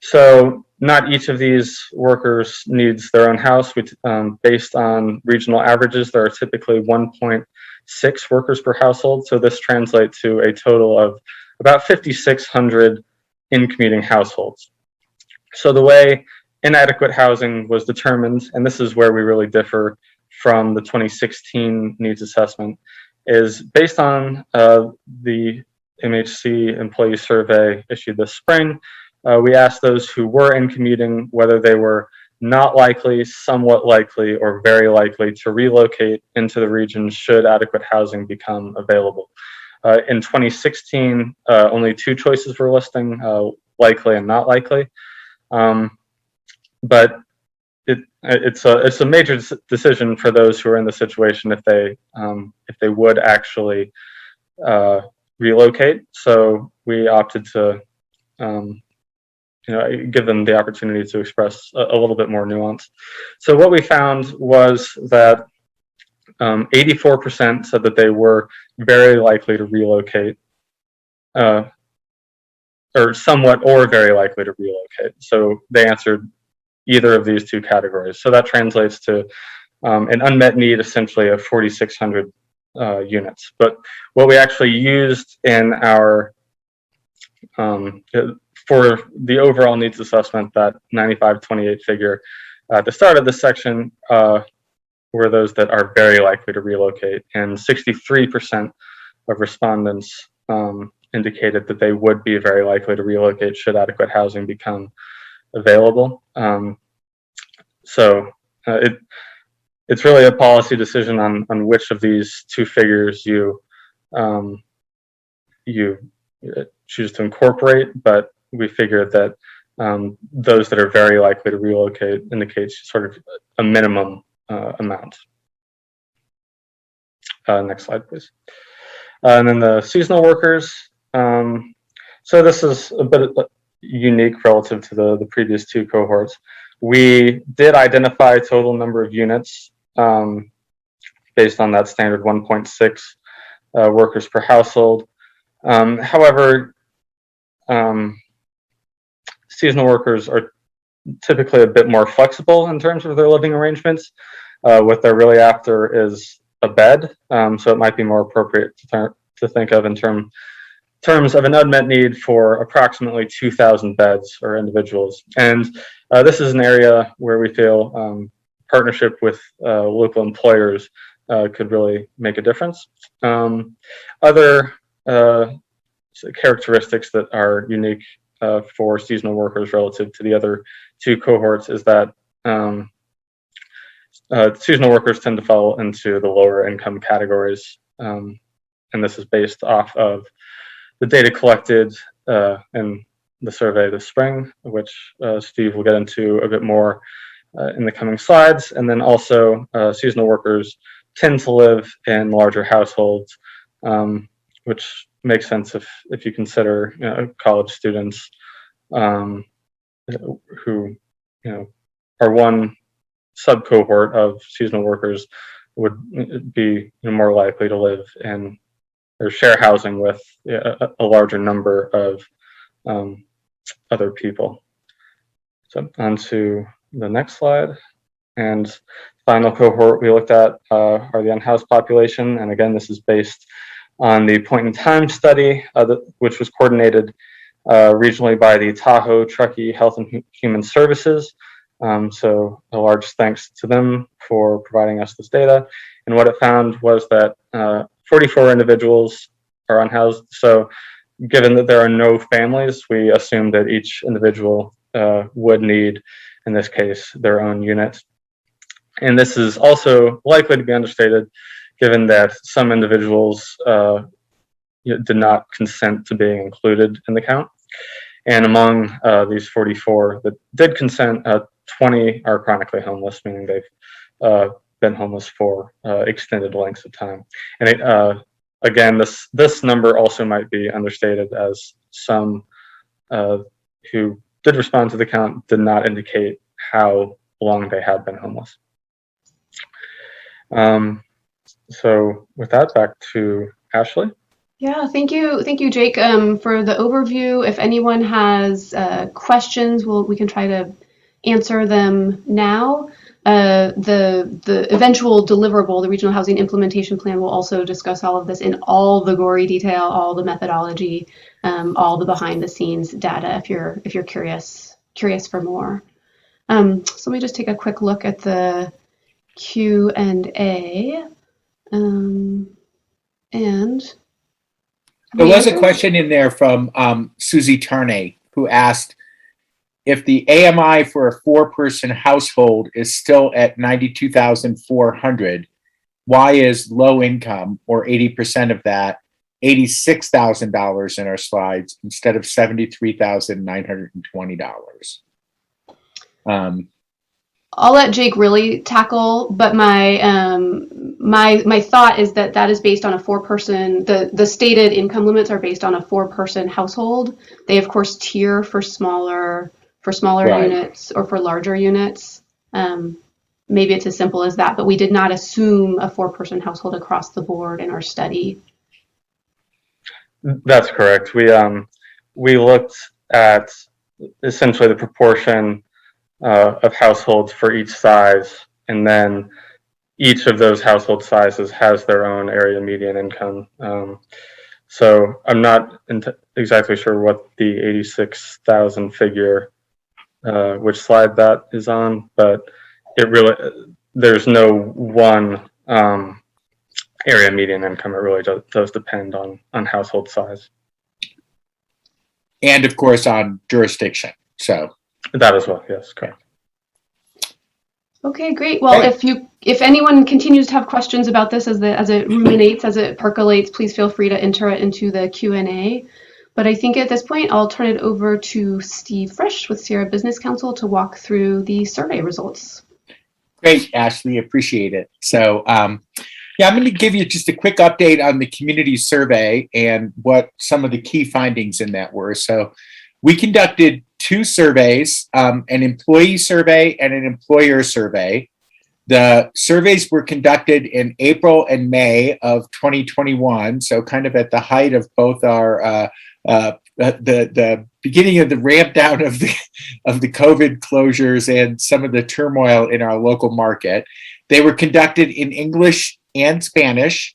Speaker 7: So not each of these workers needs their own house. Based on regional averages, there are typically 1.6 workers per household. So this translates to a total of about 5,600 commuting households. So the way inadequate housing was determined, and this is where we really differ from the 2016 needs assessment, is based on the MHC employee survey issued this spring. We asked those who were commuting whether they were not likely, somewhat likely, or very likely to relocate into the region should adequate housing become available. In 2016, only 2 choices were listing, likely and not likely. But it's a major decision for those who are in the situation if they would actually relocate. So we opted to give them the opportunity to express a little bit more nuance. So what we found was that 84% said that they were very likely to relocate, or somewhat or very likely to relocate. So they answered either of these 2 categories. So that translates to an unmet need essentially of 4,600 units. But what we actually used in our for the overall needs assessment, that 95-28 figure at the start of this section, were those that are very likely to relocate, and 63% of respondents indicated that they would be very likely to relocate should adequate housing become available. So it's really a policy decision on which of these 2 figures you choose to incorporate, but we figured that those that are very likely to relocate indicates sort of a minimum amount. Next slide, please. And then the seasonal workers. So this is a bit unique relative to the previous 2 cohorts. We did identify total number of units based on that standard 1.6 workers per household. However, seasonal workers are typically a bit more flexible in terms of their living arrangements. What they're really after is a bed, so it might be more appropriate to think of in terms of an unmet need for approximately 2,000 beds or individuals. And this is an area where we feel partnership with local employers could really make a difference. Other characteristics that are unique for seasonal workers relative to the other 2 cohorts is that seasonal workers tend to fall into the lower income categories. And this is based off of the data collected in the survey this spring, which Steve will get into a bit more in the coming slides. And then also seasonal workers tend to live in larger households, which makes sense if you consider college students who are one sub-cohort of seasonal workers would be more likely to live in or share housing with a larger number of other people. So on to the next slide. And final cohort we looked at are the unhoused population. And again, this is based on the point in time study, which was coordinated regionally by the Tahoe Truckee Health and Human Services. So a large thanks to them for providing us this data. And what it found was that 44 individuals are unhoused. So given that there are no families, we assume that each individual would need, in this case, their own unit. And this is also likely to be understated, given that some individuals did not consent to being included in the count. And among these 44 that did consent, 20 are chronically homeless, meaning they've been homeless for extended lengths of time. And again, this number also might be understated, as some who did respond to the count did not indicate how long they had been homeless. So with that, back to Ashley.
Speaker 2: Yeah, thank you, Jake, for the overview. If anyone has questions, we can try to answer them now. The eventual deliverable, the Regional Housing Implementation Plan, will also discuss all of this in all the gory detail, all the methodology, all the behind-the-scenes data. If you're curious for more, so let me just take a quick look at the Q&A, and
Speaker 3: there was a question in there from Susie Tarnay, who asked, if the AMI for a 4-person household is still at 92,400, why is low income, or 80% of that, $86,000 in our slides instead of $73,920.
Speaker 2: I'll let Jake really tackle, but my thought is that that is based on a 4-person. The stated income limits are based on a 4-person household. They of course tier for smaller
Speaker 3: Right.
Speaker 2: units or for larger units. Maybe it's as simple as that, but we did not assume a 4-person household across the board in our study.
Speaker 7: That's correct. We looked at essentially the proportion of households for each size, and then each of those household sizes has their own area median income. So I'm not exactly sure what the 86,000 figure, which slide that is on, but it really, there's no one area median income. It really does depend on household size.
Speaker 3: And of course on jurisdiction. So
Speaker 7: That as well, yes, correct.
Speaker 2: Okay, great. Well, if anyone continues to have questions about this as it ruminates, as it percolates, please feel free to enter it into the Q&A. But I think at this point, I'll turn it over to Steve Frisch with Sierra Business Council to walk through the survey results.
Speaker 3: great, Ashley, appreciate it. So yeah, I'm going to give you just a quick update on the community survey and what some of the key findings in that were. So we conducted 2 surveys, an employee survey and an employer survey. The surveys were conducted in April and May of 2021, so kind of at the height of both our the beginning of the ramp down of the COVID closures and some of the turmoil in our local market. They were conducted in English and Spanish.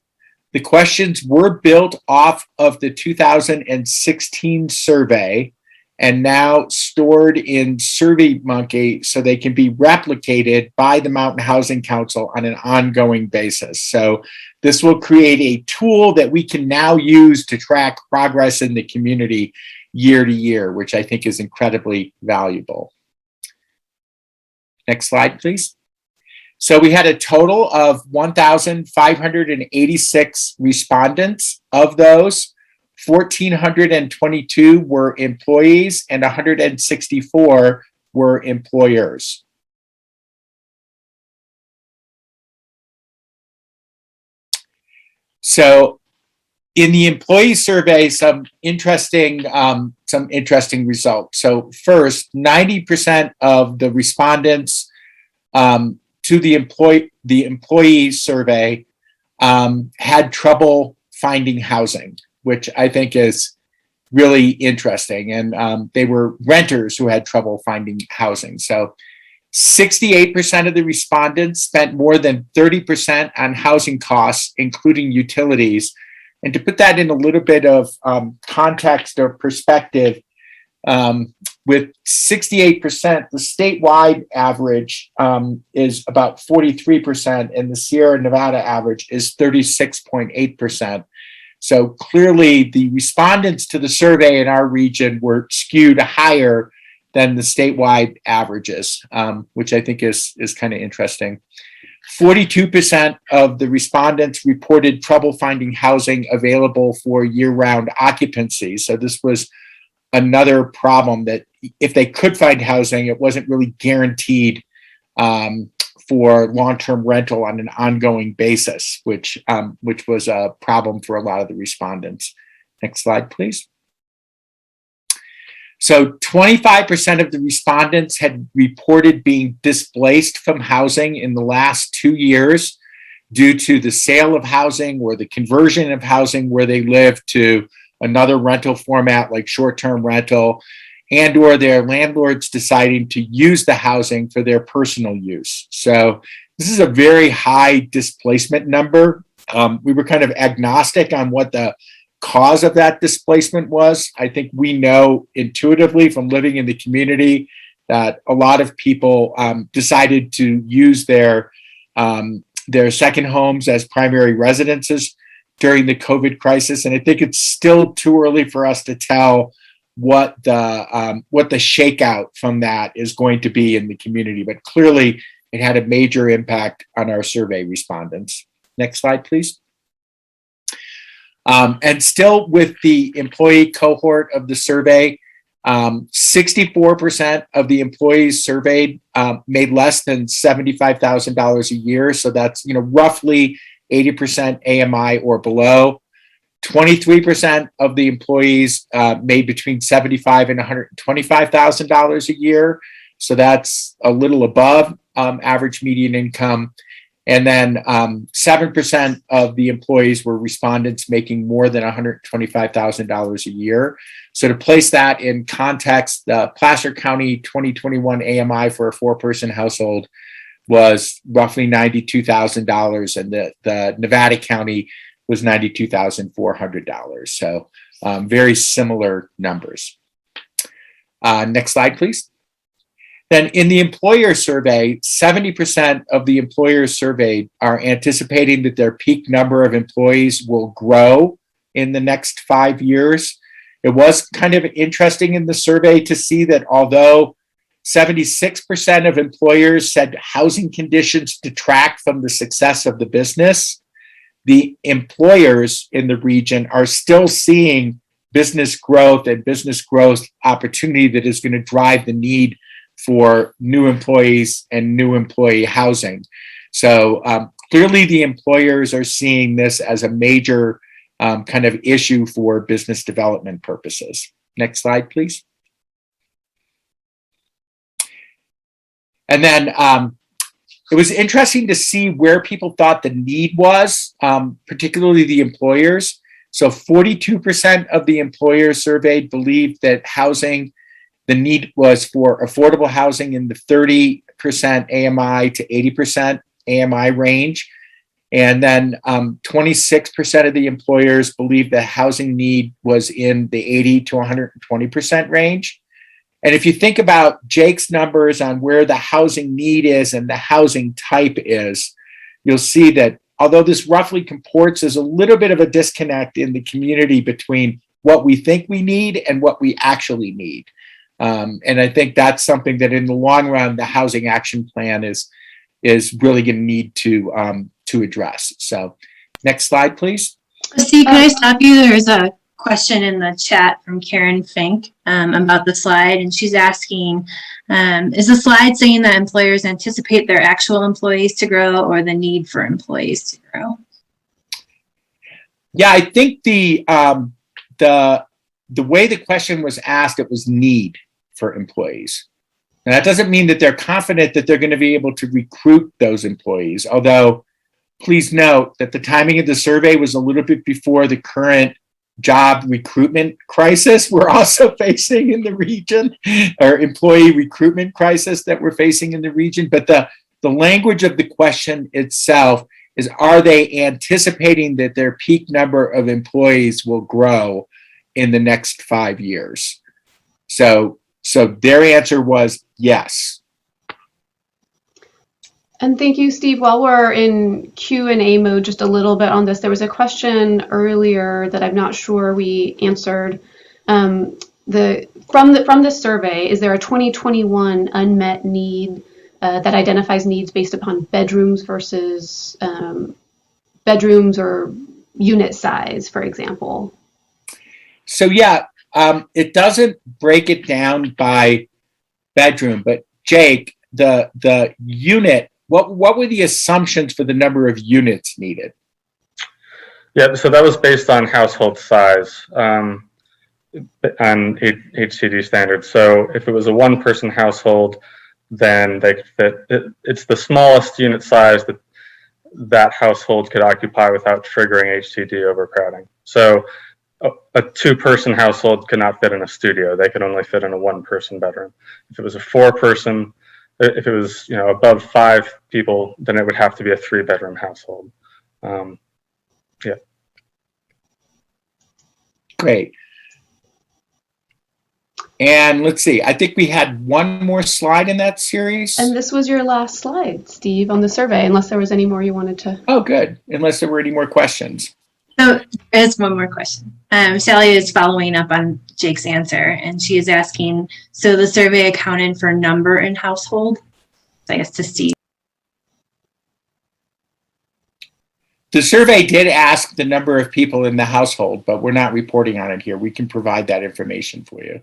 Speaker 3: The questions were built off of the 2016 survey and now stored in SurveyMonkey so they can be replicated by the Mountain Housing Council on an ongoing basis. So this will create a tool that we can now use to track progress in the community year to year, which I think is incredibly valuable. Next slide, please. So we had a total of 1,586 respondents. Of those, 1,422 were employees and 164 were employers. So in the employee survey, some interesting results. So first, 90% of the respondents to the employee survey had trouble finding housing, which I think is really interesting. And they were renters who had trouble finding housing. So 68% of the respondents spent more than 30% on housing costs, including utilities. And to put that in a little bit of context or perspective, with 68%, the statewide average is about 43%, and the Sierra Nevada average is 36.8%. So clearly the respondents to the survey in our region were skewed higher than the statewide averages, which I think is kind of interesting. 42% of the respondents reported trouble finding housing available for year-round occupancy. So this was another problem, that if they could find housing, it wasn't really guaranteed for long-term rental on an ongoing basis, which was a problem for a lot of the respondents. Next slide, please. So 25% of the respondents had reported being displaced from housing in the last 2 years due to the sale of housing or the conversion of housing where they live to another rental format like short-term rental, and or their landlords deciding to use the housing for their personal use. So this is a very high displacement number. We were kind of agnostic on what the cause of that displacement was. I think we know intuitively from living in the community that a lot of people decided to use their second homes as primary residences during the COVID crisis. And I think it's still too early for us to tell what the shakeout from that is going to be in the community, but clearly it had a major impact on our survey respondents. Next slide, please. And still with the employee cohort of the survey, 64% of the employees surveyed made less than $75,000 a year. So that's, roughly 80% AMI or below. 23% of the employees made between $75,000 and $125,000 a year. So that's a little above average median income. And then 7% of the employees were respondents making more than $125,000 a year. So to place that in context, the Placer County 2021 AMI for a 4-person household was roughly $92,000, and the Nevada County was $92,400. So very similar numbers. Next slide, please. Then in the employer survey, 70% of the employers surveyed are anticipating that their peak number of employees will grow in the next 5 years. It was kind of interesting in the survey to see that although 76% of employers said housing conditions detract from the success of the business, the employers in the region are still seeing business growth and business growth opportunity that is going to drive the need for new employees and new employee housing. So clearly the employers are seeing this as a major kind of issue for business development purposes. Next slide, please. And then it was interesting to see where people thought the need was, particularly the employers. So 42% of the employers surveyed believed that the need was for affordable housing in the 30% AMI to 80% AMI range. And then 26% of the employers believed the housing need was in the 80 to 120% range. And if you think about Jake's numbers on where the housing need is and the housing type is, you'll see that although this roughly comports, there's a little bit of a disconnect in the community between what we think we need and what we actually need. And I think that's something that in the long run, the housing action plan is really going to need to address. So next slide, please.
Speaker 8: Steve, can I stop you? There's a question in the chat from Karen Fink about the slide, and she's asking, is the slide saying that employers anticipate their actual employees to grow or the need for employees to grow?
Speaker 3: Yeah, I think the way the question was asked, it was need for employees. And that doesn't mean that they're confident that they're going to be able to recruit those employees. Although, please note that the timing of the survey was a little bit before the current job recruitment crisis we're also facing in the region, or employee recruitment crisis that we're facing in the region. But the language of the question itself is, are they anticipating that their peak number of employees will grow in the next 5 years? So their answer was yes.
Speaker 2: And thank you, Steve. While we're in Q&A mode, just a little bit on this, there was a question earlier that I'm not sure we answered. From this survey, is there a 2021 unmet need that identifies needs based upon bedrooms versus bedrooms or unit size, for example?
Speaker 3: So yeah, it doesn't break it down by bedroom, but Jake, the unit, what were the assumptions for the number of units needed?
Speaker 7: Yeah, so that was based on household size on HCD standards. So if it was a 1-person household, then they could fit, it's the smallest unit size that household could occupy without triggering HCD overcrowding. So a 2-person household could not fit in a studio. They could only fit in a 1-person bedroom. If it was a 4-person, if it was above 5 people, then it would have to be a 3-bedroom household. Yeah.
Speaker 3: Great. And let's see, I think we had one more slide in that series.
Speaker 2: And this was your last slide, Steve, on the survey, unless there was any more you wanted to.
Speaker 3: Oh, good. Unless there were any more questions.
Speaker 8: So there's one more question. Sally is following up on Jake's answer, and she is asking, so the survey accounted for number in household? So I guess to Steve.
Speaker 3: the survey did ask the number of people in the household, but we're not reporting on it here. We can provide that information for you.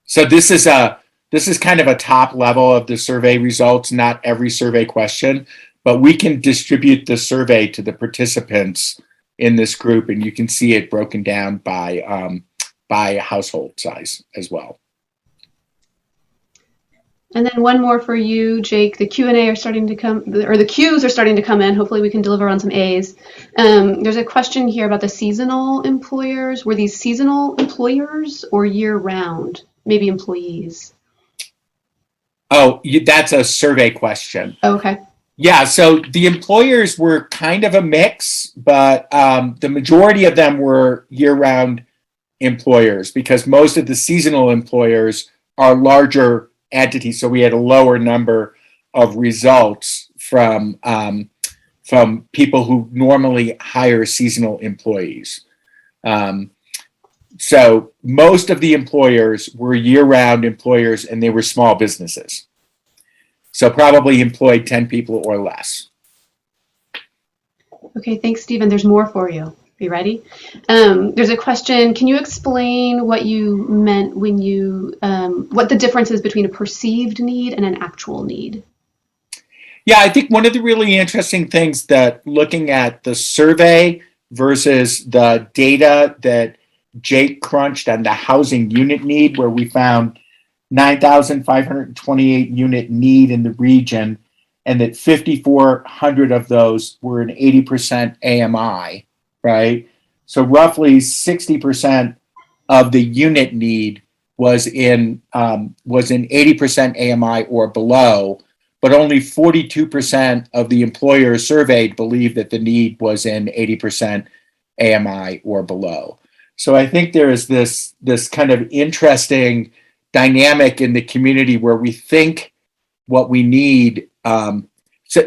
Speaker 3: So this is kind of a top level of the survey results, not every survey question, but we can distribute the survey to the participants in this group, and you can see it broken down by household size as well.
Speaker 2: And then one more for you, Jake. The Q&A are starting to come, or the Qs are starting to come in. Hopefully we can deliver on some As. There's a question here about the seasonal employers. Were these seasonal employers or year-round? Maybe employees.
Speaker 3: Oh, that's a survey question.
Speaker 2: Okay.
Speaker 3: Yeah, so the employers were kind of a mix, but the majority of them were year-round employers because most of the seasonal employers are larger entities. So we had a lower number of results from people who normally hire seasonal employees. So most of the employers were year-round employers, and they were small businesses. So probably employed 10 people or less.
Speaker 2: Okay, thanks, Stephen. There's more for you. Are you ready? There's a question. Can you explain what you meant when you, what the difference is between a perceived need and an actual need?
Speaker 3: Yeah, I think one of the really interesting things that looking at the survey versus the data that Jake crunched on the housing unit need, where we found 9,528 unit need in the region, and that 5,400 of those were in 80% AMI, right? So roughly 60% of the unit need was in 80% AMI or below, but only 42% of the employers surveyed believed that the need was in 80% AMI or below. So I think there is this kind of interesting dynamic in the community where we think what we need. So,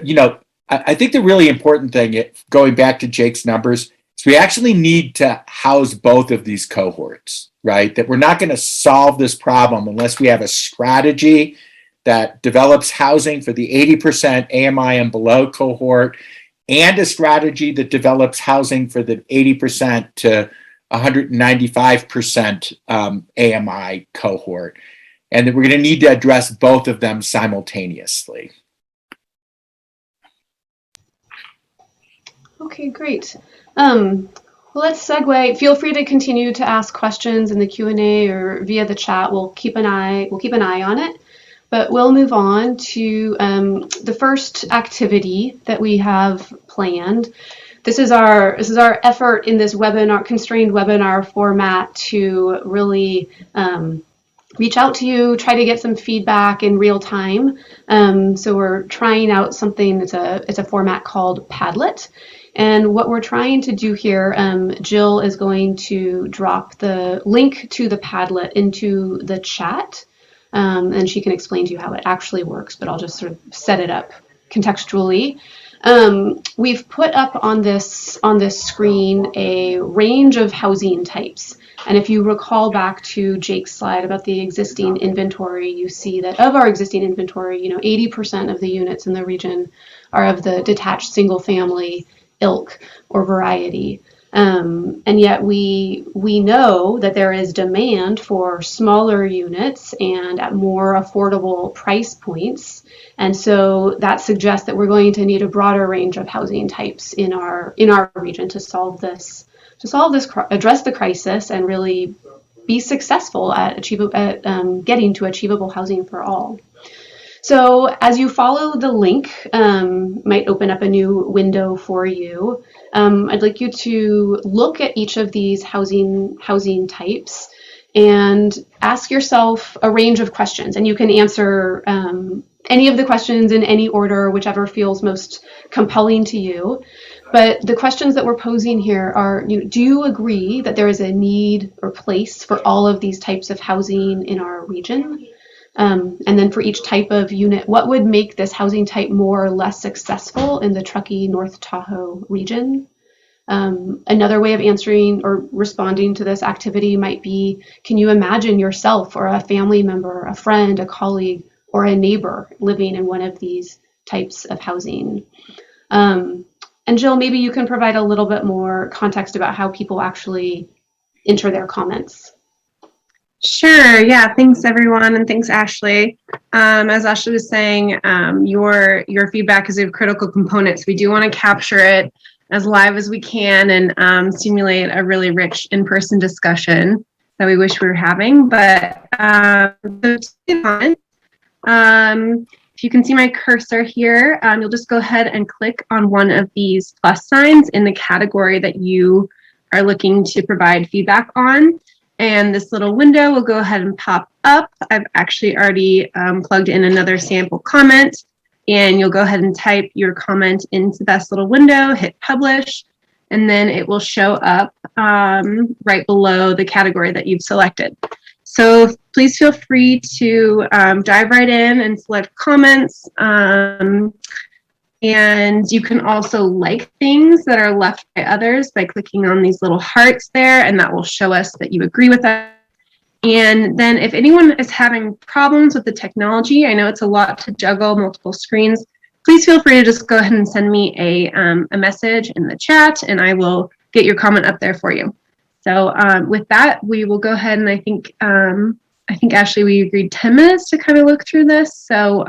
Speaker 3: you know, I think the really important thing, going back to Jake's numbers, is we actually need to house both of these cohorts, right? That we're not going to solve this problem unless we have a strategy that develops housing for the 80% AMI and below cohort, and a strategy that develops housing for the 80% to 195% AMI cohort, and that we're going to need to address both of them simultaneously.
Speaker 2: Okay, great. Well, let's segue. Feel free to continue to ask questions in the Q&A or via the chat. We'll keep an eye on it. But we'll move on to the first activity that we have planned. This is our effort in this webinar, constrained webinar format, to really reach out to you, try to get some feedback in real time. So we're trying out something. It's a format called Padlet. And what we're trying to do here, Jill is going to drop the link to the Padlet into the chat, and she can explain to you how it actually works, but I'll just sort of set it up contextually. We've put up on this screen a range of housing types. And if you recall back to Jake's slide about the existing inventory, you see that of our existing inventory, 80% of the units in the region are of the detached single family ilk or variety. And yet we know that there is demand for smaller units and at more affordable price points. And so that suggests that we're going to need a broader range of housing types in our region to address the crisis and really be successful at getting to achievable housing for all. So as you follow the link, might open up a new window for you. I'd like you to look at each of these housing types and ask yourself a range of questions, and you can answer any of the questions in any order, whichever feels most compelling to you. But the questions that we're posing here are, do you agree that there is a need or place for all of these types of housing in our region? And then for each type of unit, what would make this housing type more or less successful in the Truckee North Tahoe region? Another way of answering or responding to this activity might be, can you imagine yourself or a family member, a friend, a colleague, or a neighbor living in one of these types of housing. And Jill, maybe you can provide a little bit more context about how people actually enter their comments.
Speaker 9: Sure. Yeah. Thanks, everyone, and thanks, Ashley. As Ashley was saying, your feedback is a critical component. So we do want to capture it as live as we can and stimulate a really rich in-person discussion that we wish we were having. But if you can see my cursor here, you'll just go ahead and click on one of these plus signs in the category that you are looking to provide feedback on. And this little window will go ahead and pop up. I've actually already plugged in another sample comment, and you'll go ahead and type your comment into this little window, hit publish, and then it will show up right below the category that you've selected. So please feel free to dive right in and select comments. And you can also like things that are left by others by clicking on these little hearts there, and that will show us that you agree with that. And then if anyone is having problems with the technology, I know it's a lot to juggle multiple screens, please feel free to just go ahead and send me a message in the chat, and I will get your comment up there for you. So with that, we will go ahead, and I think Ashley, we agreed 10 minutes to kind of look through this. So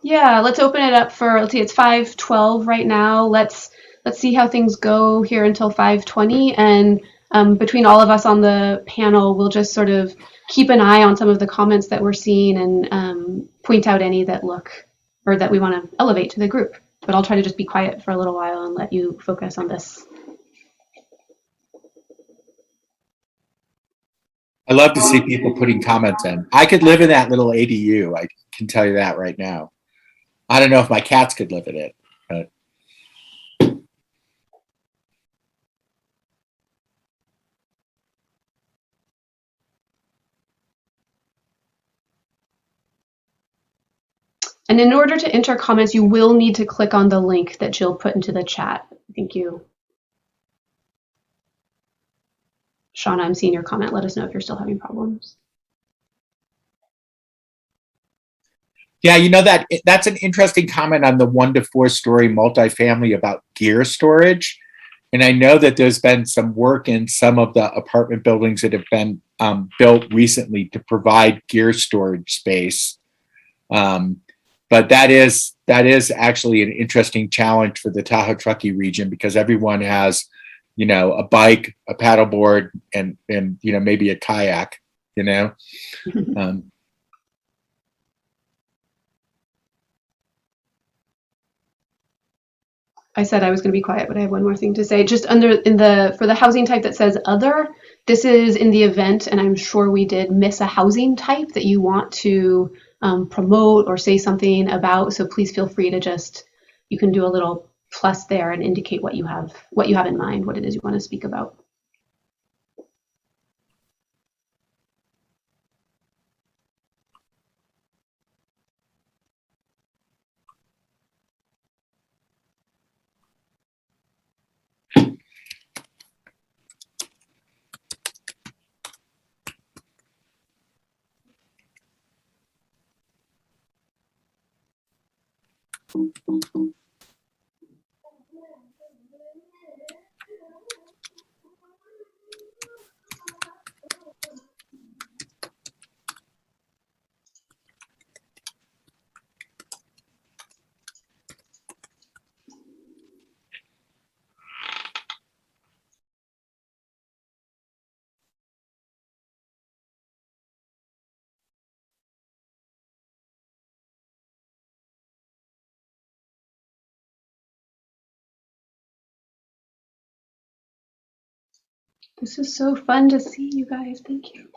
Speaker 2: yeah, let's open it up for, let's see, it's 5:12 right now. Let's see how things go here until 5:20. And between all of us on the panel, we'll just sort of keep an eye on some of the comments that we're seeing and point out any that look, or that we want to elevate to the group. But I'll try to just be quiet for a little while and let you focus on this.
Speaker 3: I love to see people putting comments in. I could live in that little ADU. I can tell you that right now. I don't know if my cats could live in it, but.
Speaker 2: And in order to enter comments, you will need to click on the link that Jill put into the chat. Thank you. Shauna, I'm seeing your comment. Let us know if you're still having problems.
Speaker 3: Yeah, you know, that's an interesting comment on the 1 to 4 story multifamily about gear storage. And I know that there's been some work in some of the apartment buildings that have been built recently to provide gear storage space. But that is actually an interesting challenge for the Tahoe Truckee region, because everyone has, you know, a bike, a paddleboard, and you know, maybe a kayak, you know.
Speaker 2: I said I was going to be quiet, but I have one more thing to say. Just for the housing type that says other, this is in the event, and I'm sure we did miss a housing type that you want to promote or say something about. So please feel free to you can do a little plus there and indicate what you have in mind, what it is you want to speak about. This is so fun to see you guys. Thank you.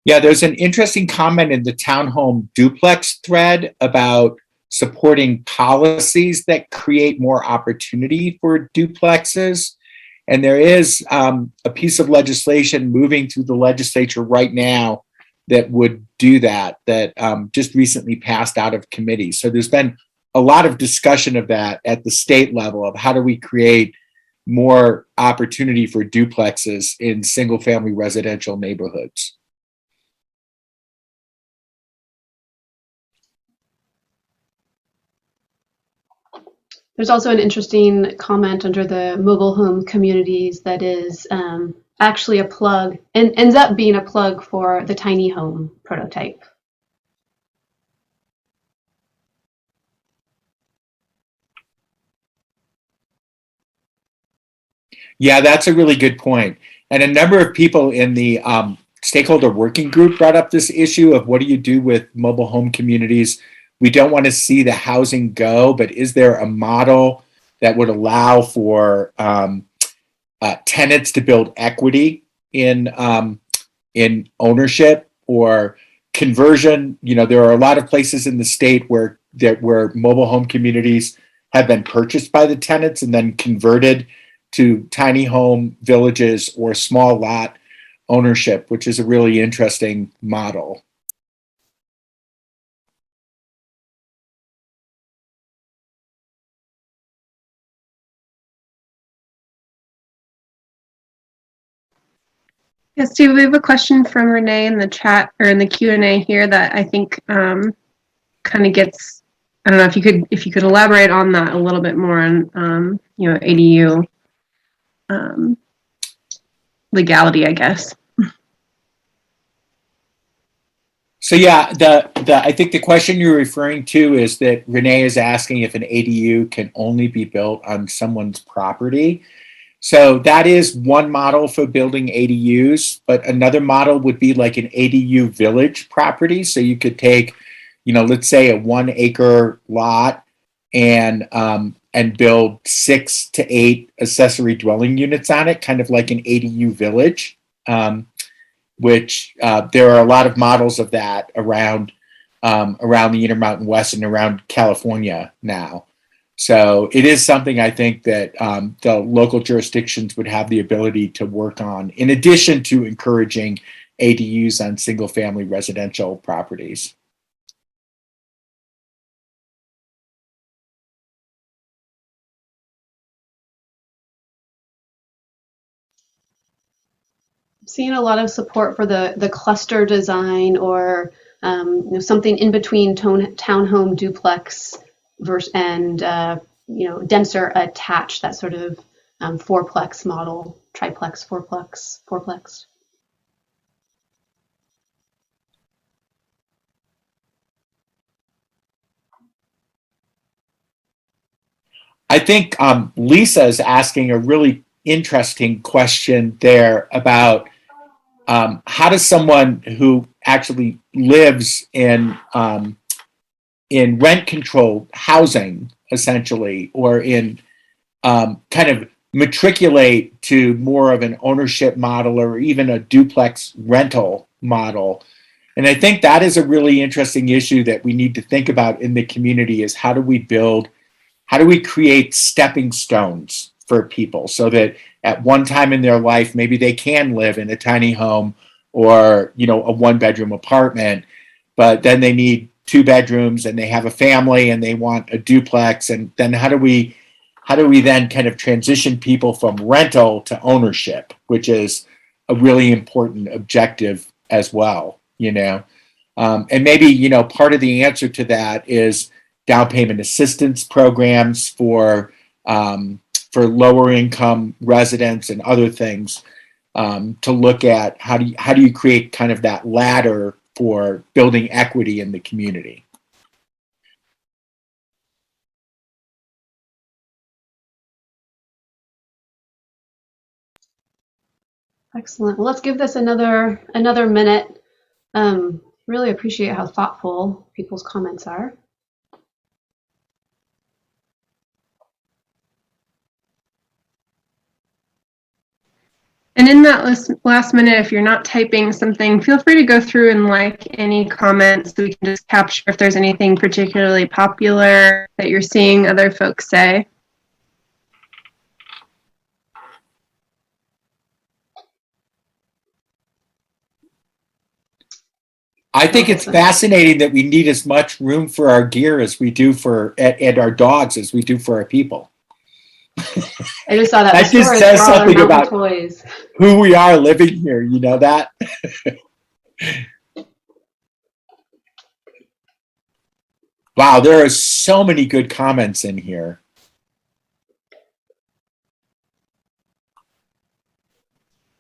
Speaker 3: Yeah, there's an interesting comment in the townhome duplex thread about supporting policies that create more opportunity for duplexes. And there is a piece of legislation moving through the legislature right now that would do that, that just recently passed out of committee. So there's been a lot of discussion of that at the state level of how do we create more opportunity for duplexes in single family residential neighborhoods.
Speaker 2: There's also an interesting comment under the mobile home communities that is actually a plug and ends up being a plug for the tiny home prototype.
Speaker 3: Yeah, that's a really good point. And a number of people in the stakeholder working group brought up this issue of what do you do with mobile home communities? We don't want to see the housing go, but is there a model that would allow for tenants to build equity in ownership or conversion? You know, there are a lot of places in the state where mobile home communities have been purchased by the tenants and then converted to tiny home villages or small lot ownership, which is a really interesting model.
Speaker 9: Yeah, Steve, we have a question from Renee in the chat or in the Q&A here that I think kind of gets, I don't know if you could elaborate on that a little bit more on ADU legality, I guess.
Speaker 3: So yeah, I think the question you're referring to is that Renee is asking if an ADU can only be built on someone's property. So that is one model for building ADUs, but another model would be like an ADU village property. So you could take, let's say a 1 acre lot and build 6 to 8 accessory dwelling units on it, kind of like an ADU village. Which there are a lot of models of that around the Intermountain West and around California now. So it is something I think that the local jurisdictions would have the ability to work on, in addition to encouraging ADUs on single family residential properties.
Speaker 2: Seeing a lot of support for the cluster design or something in between townhome duplex versus and denser attached, that sort of fourplex model, triplex, fourplex.
Speaker 3: I think Lisa is asking a really interesting question there about how does someone who actually lives in rent-controlled housing, essentially, or in kind of matriculate to more of an ownership model or even a duplex rental model? And I think that is a really interesting issue that we need to think about in the community is how do we create stepping stones for people so that at one time in their life, maybe they can live in a tiny home or, a 1-bedroom apartment, but then they need 2 bedrooms and they have a family and they want a duplex. And then how do we then kind of transition people from rental to ownership, which is a really important objective as well, and maybe, part of the answer to that is down payment assistance programs for lower income residents and other things to look at how do you create kind of that ladder for building equity in the community.
Speaker 2: Excellent. Well, let's give this another minute. Really appreciate how thoughtful people's comments are.
Speaker 9: And in that last minute, if you're not typing something, feel free to go through and like any comments so we can just capture if there's anything particularly popular that you're seeing other folks say.
Speaker 3: I think it's fascinating that we need as much room for our gear as we do for and our dogs as we do for our people.
Speaker 2: I just saw that.
Speaker 3: That just says something about
Speaker 2: toys.
Speaker 3: who we are living here. You know that? Wow, there are so many good comments in here.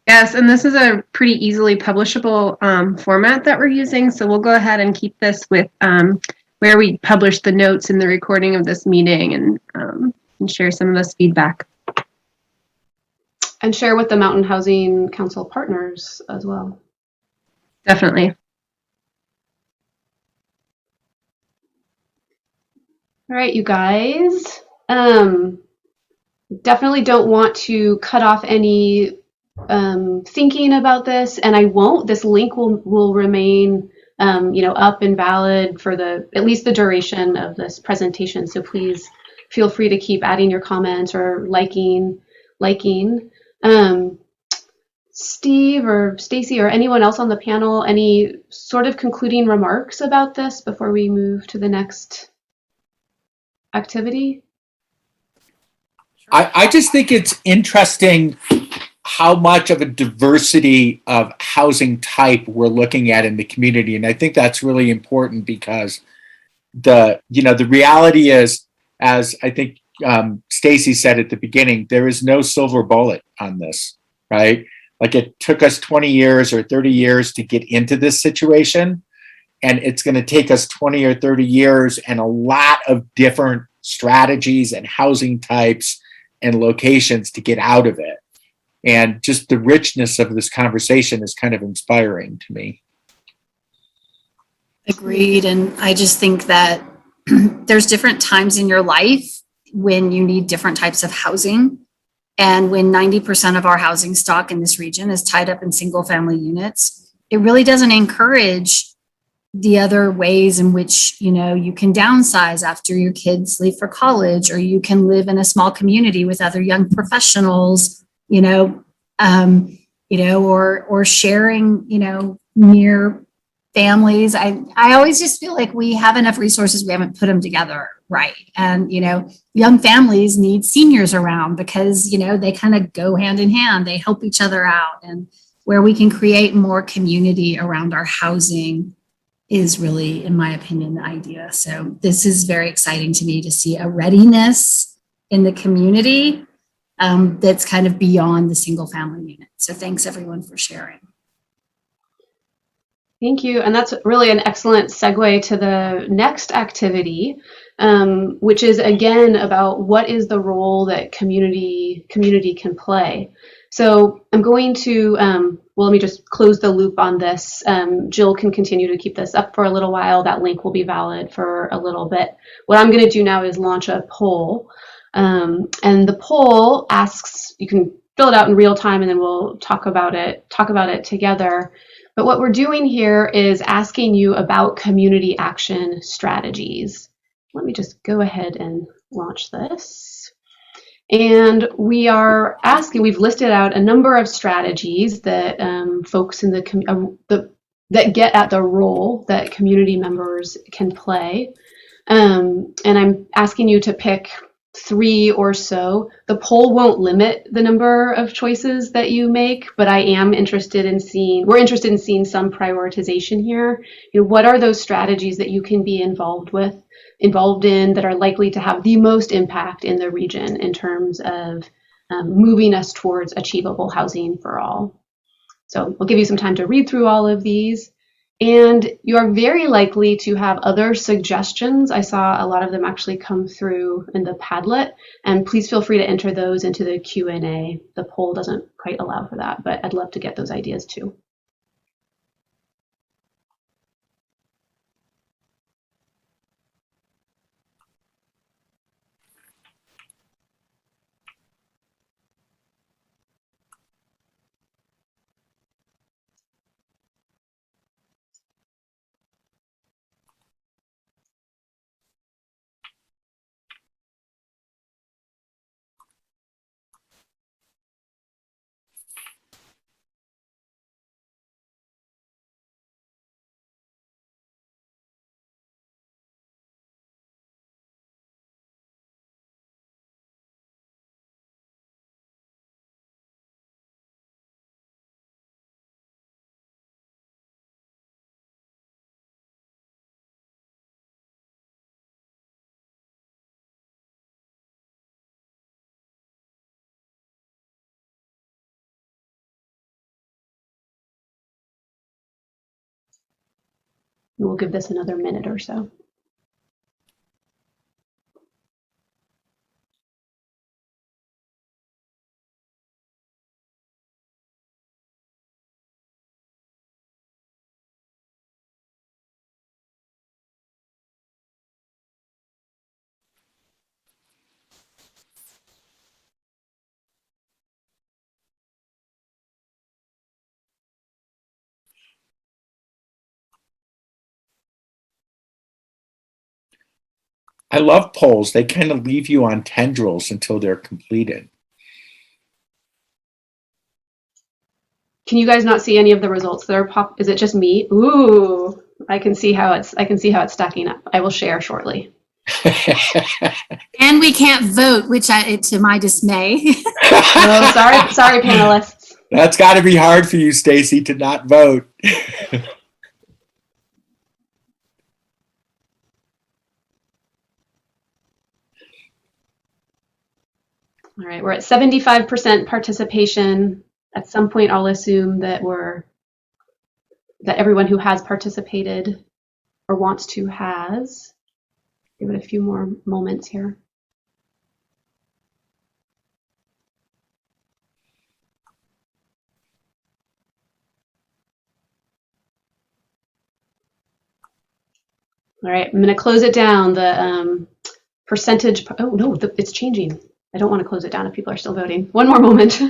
Speaker 9: Yes, and this is a pretty easily publishable format that we're using. So we'll go ahead and keep this with where we publish the notes in the recording of this meeting and share some of this feedback.
Speaker 2: And share with the Mountain Housing Council partners as well.
Speaker 9: Definitely.
Speaker 2: All right, you guys. Definitely don't want to cut off any thinking about this, and I won't. This link will remain, up and valid for at least the duration of this presentation. So please feel free to keep adding your comments or liking. Steve or Stacy or anyone else on the panel, any sort of concluding remarks about this before we move to the next activity?
Speaker 3: I just think it's interesting how much of a diversity of housing type we're looking at in the community. And I think that's really important because the reality is, as I think Stacy said at the beginning, there is no silver bullet on this, right? Like it took us 20 years or 30 years to get into this situation. And it's going to take us 20 or 30 years and a lot of different strategies and housing types and locations to get out of it. And just the richness of this conversation is kind of inspiring to me.
Speaker 1: Agreed. And I just think that there's different times in your life when you need different types of housing. And when 90% of our housing stock in this region is tied up in single family units, it really doesn't encourage the other ways in which, you can downsize after your kids leave for college, or you can live in a small community with other young professionals, or sharing, near families. I always just feel like we have enough resources. We haven't put them together right. And, young families need seniors around because, they kind of go hand in hand. They help each other out, and where we can create more community around our housing is really, in my opinion, the idea. So this is very exciting to me to see a readiness in the community that's kind of beyond the single family unit. So thanks everyone for sharing.
Speaker 2: Thank you. And that's really an excellent segue to the next activity, which is again about what is the role that community can play. So I'm going to, let me just close the loop on this. Jill can continue to keep this up for a little while. That link will be valid for a little bit. What I'm going to do now is launch a poll. And the poll asks, you can fill it out in real time and then we'll talk about it together. But what we're doing here is asking you about community action strategies. Let me just go ahead and launch this. And we are asking, we've listed out a number of strategies that folks in that get at the role that community members can play. And I'm asking you to pick 3 or so. The poll won't limit the number of choices that you make, but we're interested in seeing some prioritization here. What are those strategies that you can be involved in that are likely to have the most impact in the region in terms of moving us towards achievable housing for all? So we'll give you some time to read through all of these. And you are very likely to have other suggestions. I saw a lot of them actually come through in the Padlet, and please feel free to enter those into the Q&A. The poll doesn't quite allow for that, but I'd love to get those ideas too. We'll give this another minute or so.
Speaker 3: I love polls. They kind of leave you on tendrils until they're completed.
Speaker 2: Can you guys not see any of the results that are Is it just me? Ooh, I can see how it's stacking up. I will share shortly.
Speaker 1: And we can't vote, to my dismay.
Speaker 2: Oh, sorry, panelists.
Speaker 3: That's got to be hard for you, Stacy, to not vote.
Speaker 2: All right, we're at 75% participation. At some point, I'll assume that everyone who has participated or wants to has. Give it a few more moments here. All right, I'm going to close it down. The percentage. Oh no, it's changing. I don't want to close it down if people are still voting. One more moment.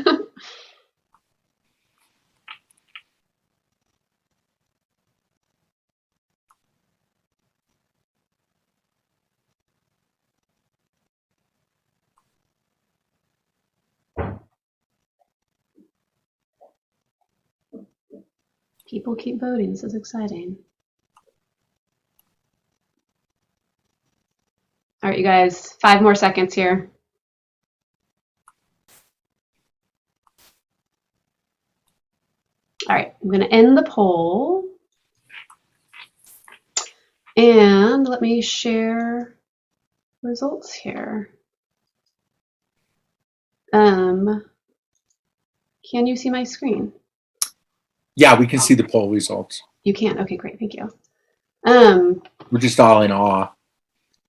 Speaker 2: People keep voting. This is exciting. All right, you guys, 5 more seconds here. All right, I'm going to end the poll. And let me share results here. Can you see my screen?
Speaker 3: Yeah, we can see the poll results.
Speaker 2: You can? Okay, great. Thank you.
Speaker 3: We're just all in awe.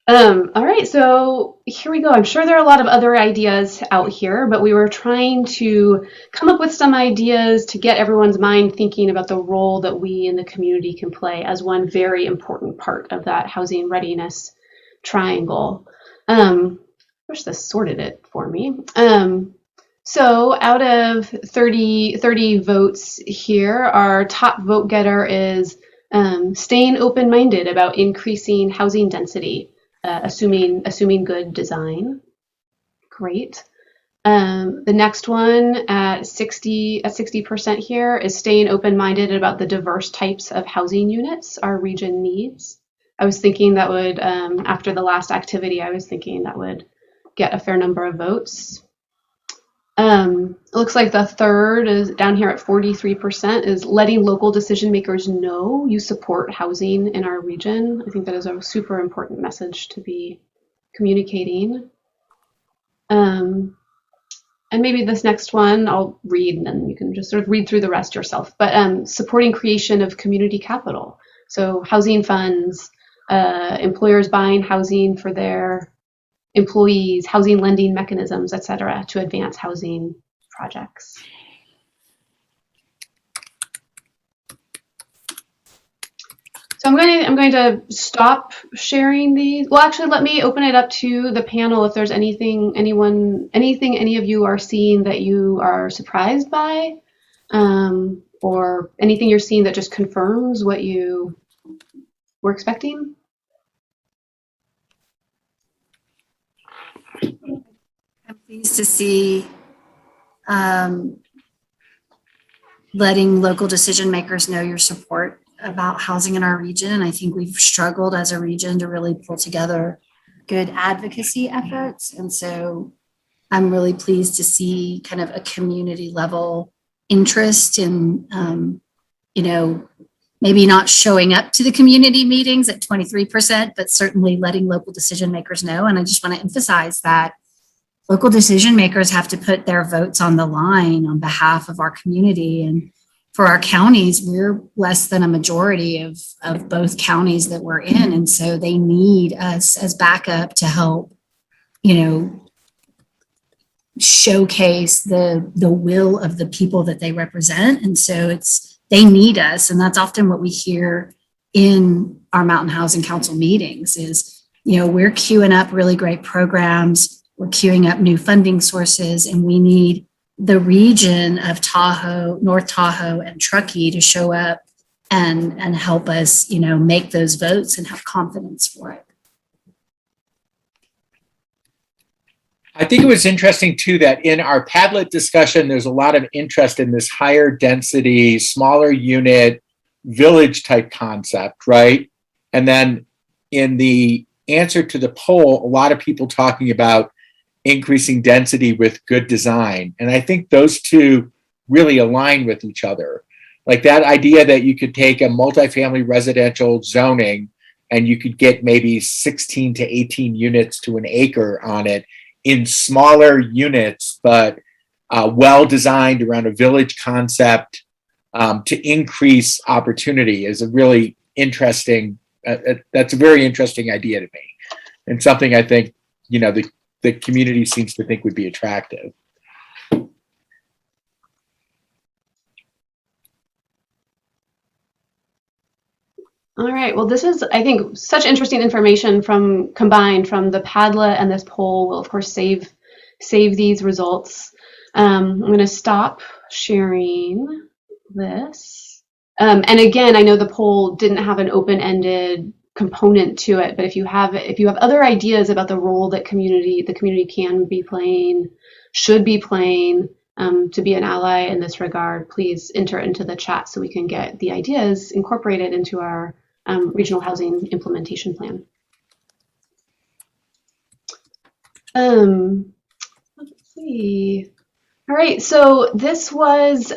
Speaker 2: All right, so here we go. I'm sure there are a lot of other ideas out here, but we were trying to come up with some ideas to get everyone's mind thinking about the role that we in the community can play as one very important part of that housing readiness triangle. I wish this sorted it for me. So out of 30 votes here, our top vote getter is staying open-minded about increasing housing density. Assuming good design. Great. The next one at 60% here is staying open-minded about the diverse types of housing units our region needs. I was thinking that would, after the last activity, I was thinking that would get a fair number of votes. It looks like the third is down here at 43% is letting local decision makers know you support housing in our region. I think that is a super important message to be communicating. And maybe this next one I'll read and then you can just sort of read through the rest yourself. But supporting creation of community capital. So housing funds, employers buying housing for their employees, housing lending mechanisms, et cetera, to advance housing projects. So I'm going to stop sharing these. Well, actually, let me open it up to the panel if there's anything any of you are seeing that you are surprised by, or anything you're seeing that just confirms what you were expecting.
Speaker 1: I'm pleased to see letting local decision makers know your support about housing in our region. And I think we've struggled as a region to really pull together good advocacy efforts. And so I'm really pleased to see kind of a community level interest in, maybe not showing up to the community meetings at 23%, but certainly letting local decision makers know. And I just want to emphasize that local decision makers have to put their votes on the line on behalf of our community. And for our counties, we're less than a majority of both counties that we're in. And so they need us as backup to help, showcase the will of the people that they represent. And so they need us. And that's often what we hear in our Mountain Housing Council meetings is, we're queuing up really great programs. We're queuing up new funding sources, and we need the region of Tahoe, North Tahoe and Truckee to show up and help us, make those votes and have confidence for it.
Speaker 3: I think it was interesting too that in our Padlet discussion, there's a lot of interest in this higher density, smaller unit, village type concept, right? And then in the answer to the poll, a lot of people talking about increasing density with good design. And I think those two really align with each other. Like that idea that you could take a multifamily residential zoning and you could get maybe 16 to 18 units to an acre on it in smaller units, but well designed around a village concept to increase opportunity is a really interesting, that's a very interesting idea to me. And something I think, the community seems to think would be attractive.
Speaker 2: All right. Well, this is, I think, such interesting information combined from the Padlet and this poll. We'll, of course, save these results. I'm going to stop sharing this. And again, I know the poll didn't have an open-ended component to it, but if you have other ideas about the role that the community can be playing, should be playing, to be an ally in this regard, please enter into the chat so we can get the ideas incorporated into our regional housing implementation plan. Let's see. All right, so this was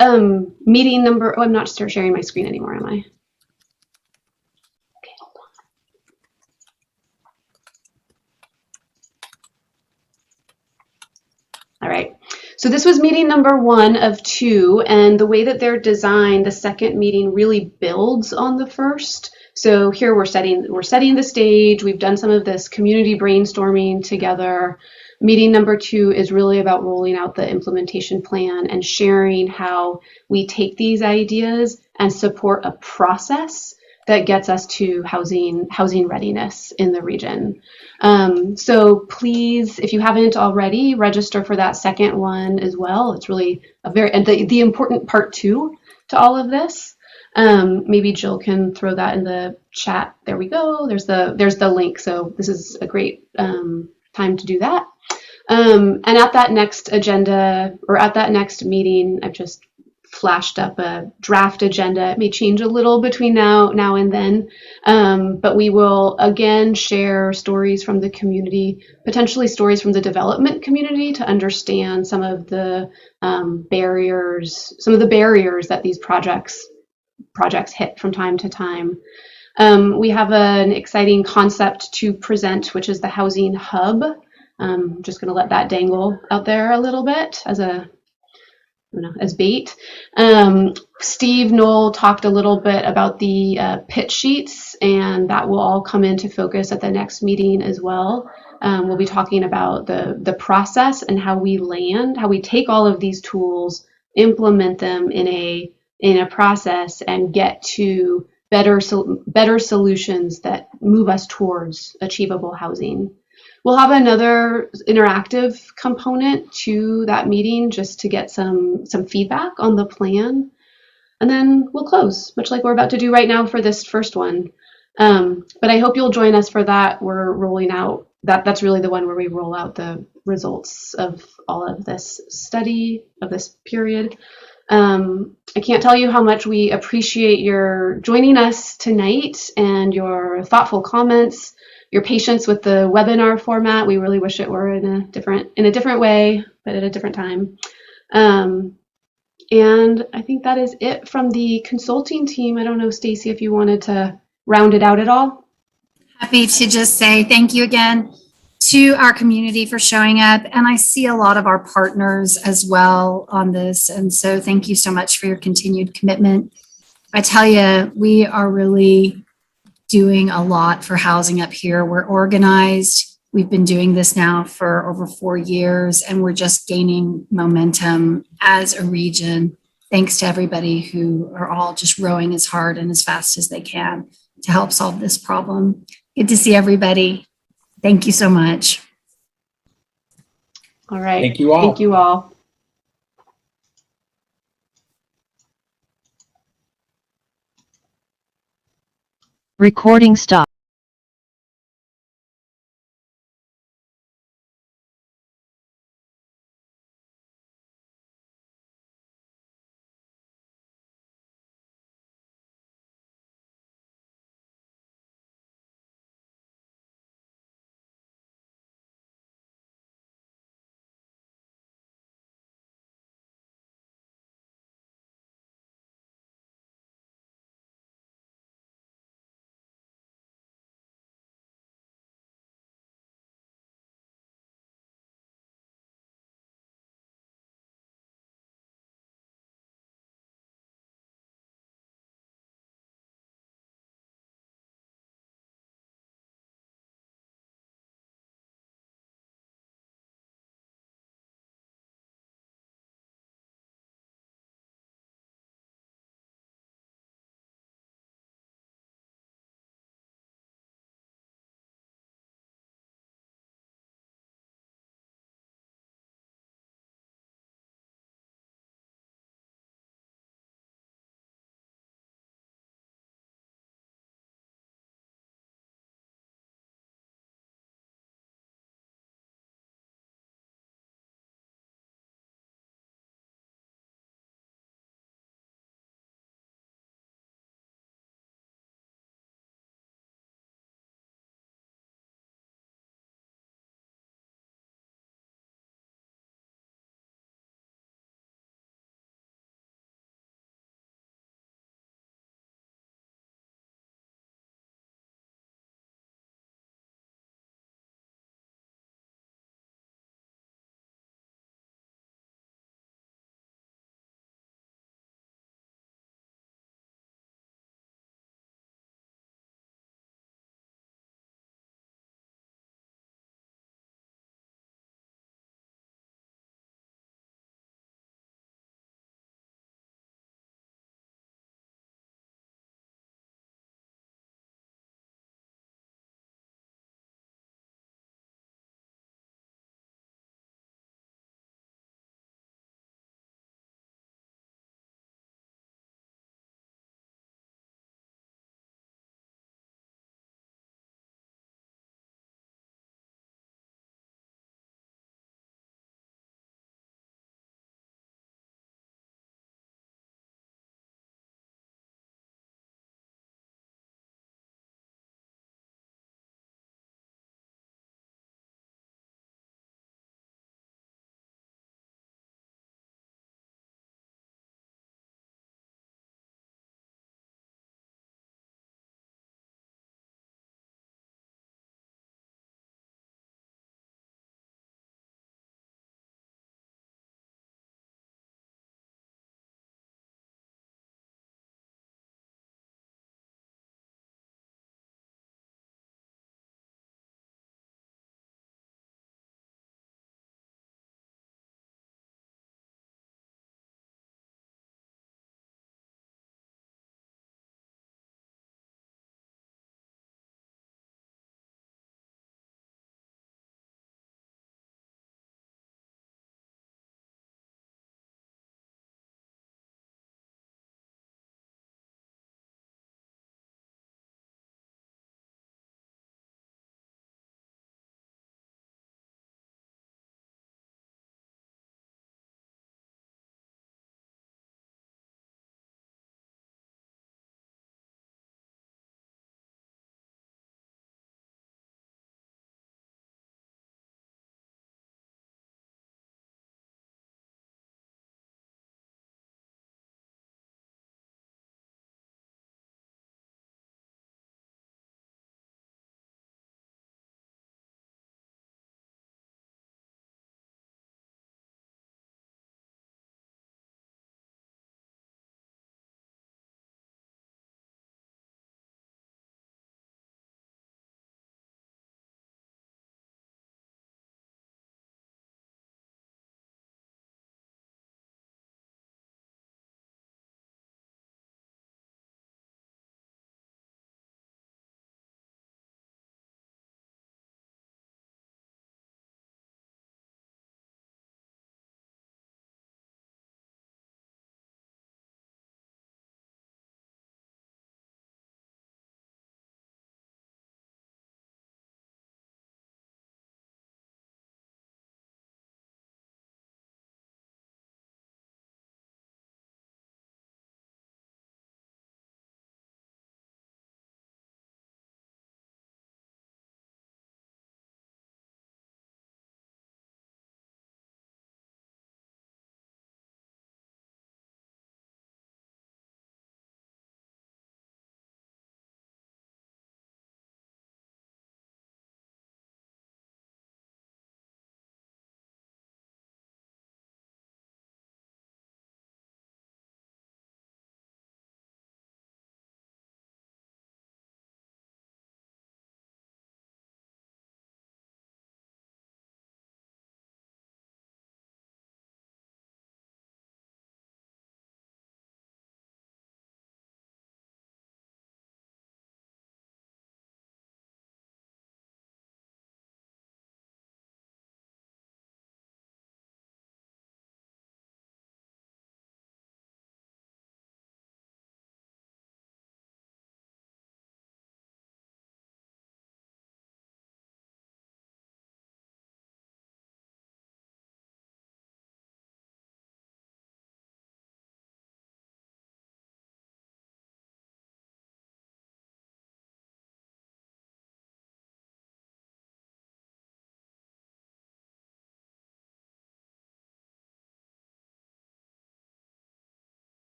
Speaker 2: meeting number, I'm not sharing my screen anymore, am I? Okay, hold on. All right, so this was meeting number 1 of 2, and the way that they're designed, the second meeting really builds on the first. So here we're setting the stage. We've done some of this community brainstorming together. Meeting number 2 is really about rolling out the implementation plan and sharing how we take these ideas and support a process that gets us to housing readiness in the region. So please, if you haven't already, register for that second one as well. It's really the important part 2 to all of this. Maybe Jill can throw that in the chat. There we go. There's the link. So this is a great time to do that. And at that next agenda, or at that next meeting, I've just flashed up a draft agenda. It may change a little between now and then, but we will again share stories from the community, potentially stories from the development community, to understand some of the barriers that these projects hit from time to time. We have an exciting concept to present, which is the housing hub. I'm just going to let that dangle out there a little bit as bait. Steve Knoll talked a little bit about the pitch sheets, and that will all come into focus at the next meeting as well. We'll be talking about the process and how we take all of these tools, implement them in a process, and get to better solutions that move us towards achievable housing. We'll have another interactive component to that meeting just to get some feedback on the plan. And then we'll close, much like we're about to do right now for this first one. But I hope you'll join us for that. We're rolling out, that's really the one where we roll out the results of all of this study, of this period. I can't tell you how much we appreciate your joining us tonight and your thoughtful comments, your patience with the webinar format. We really wish it were in a different way, but at a different time. And I think that is it from the consulting team. I don't know, Stacy, if you wanted to round it out at all.
Speaker 1: Happy to just say thank you again to our community for showing up. And I see a lot of our partners as well on this. And so thank you so much for your continued commitment. I tell you, we are really doing a lot for housing up here. We're organized. We've been doing this now for over 4 years, and we're just gaining momentum as a region, thanks to everybody who are all just rowing as hard and as fast as they can to help solve this problem. Good to see everybody. Thank you so much.
Speaker 2: All right.
Speaker 3: Thank you all.
Speaker 2: Thank you all.
Speaker 10: Recording stopped.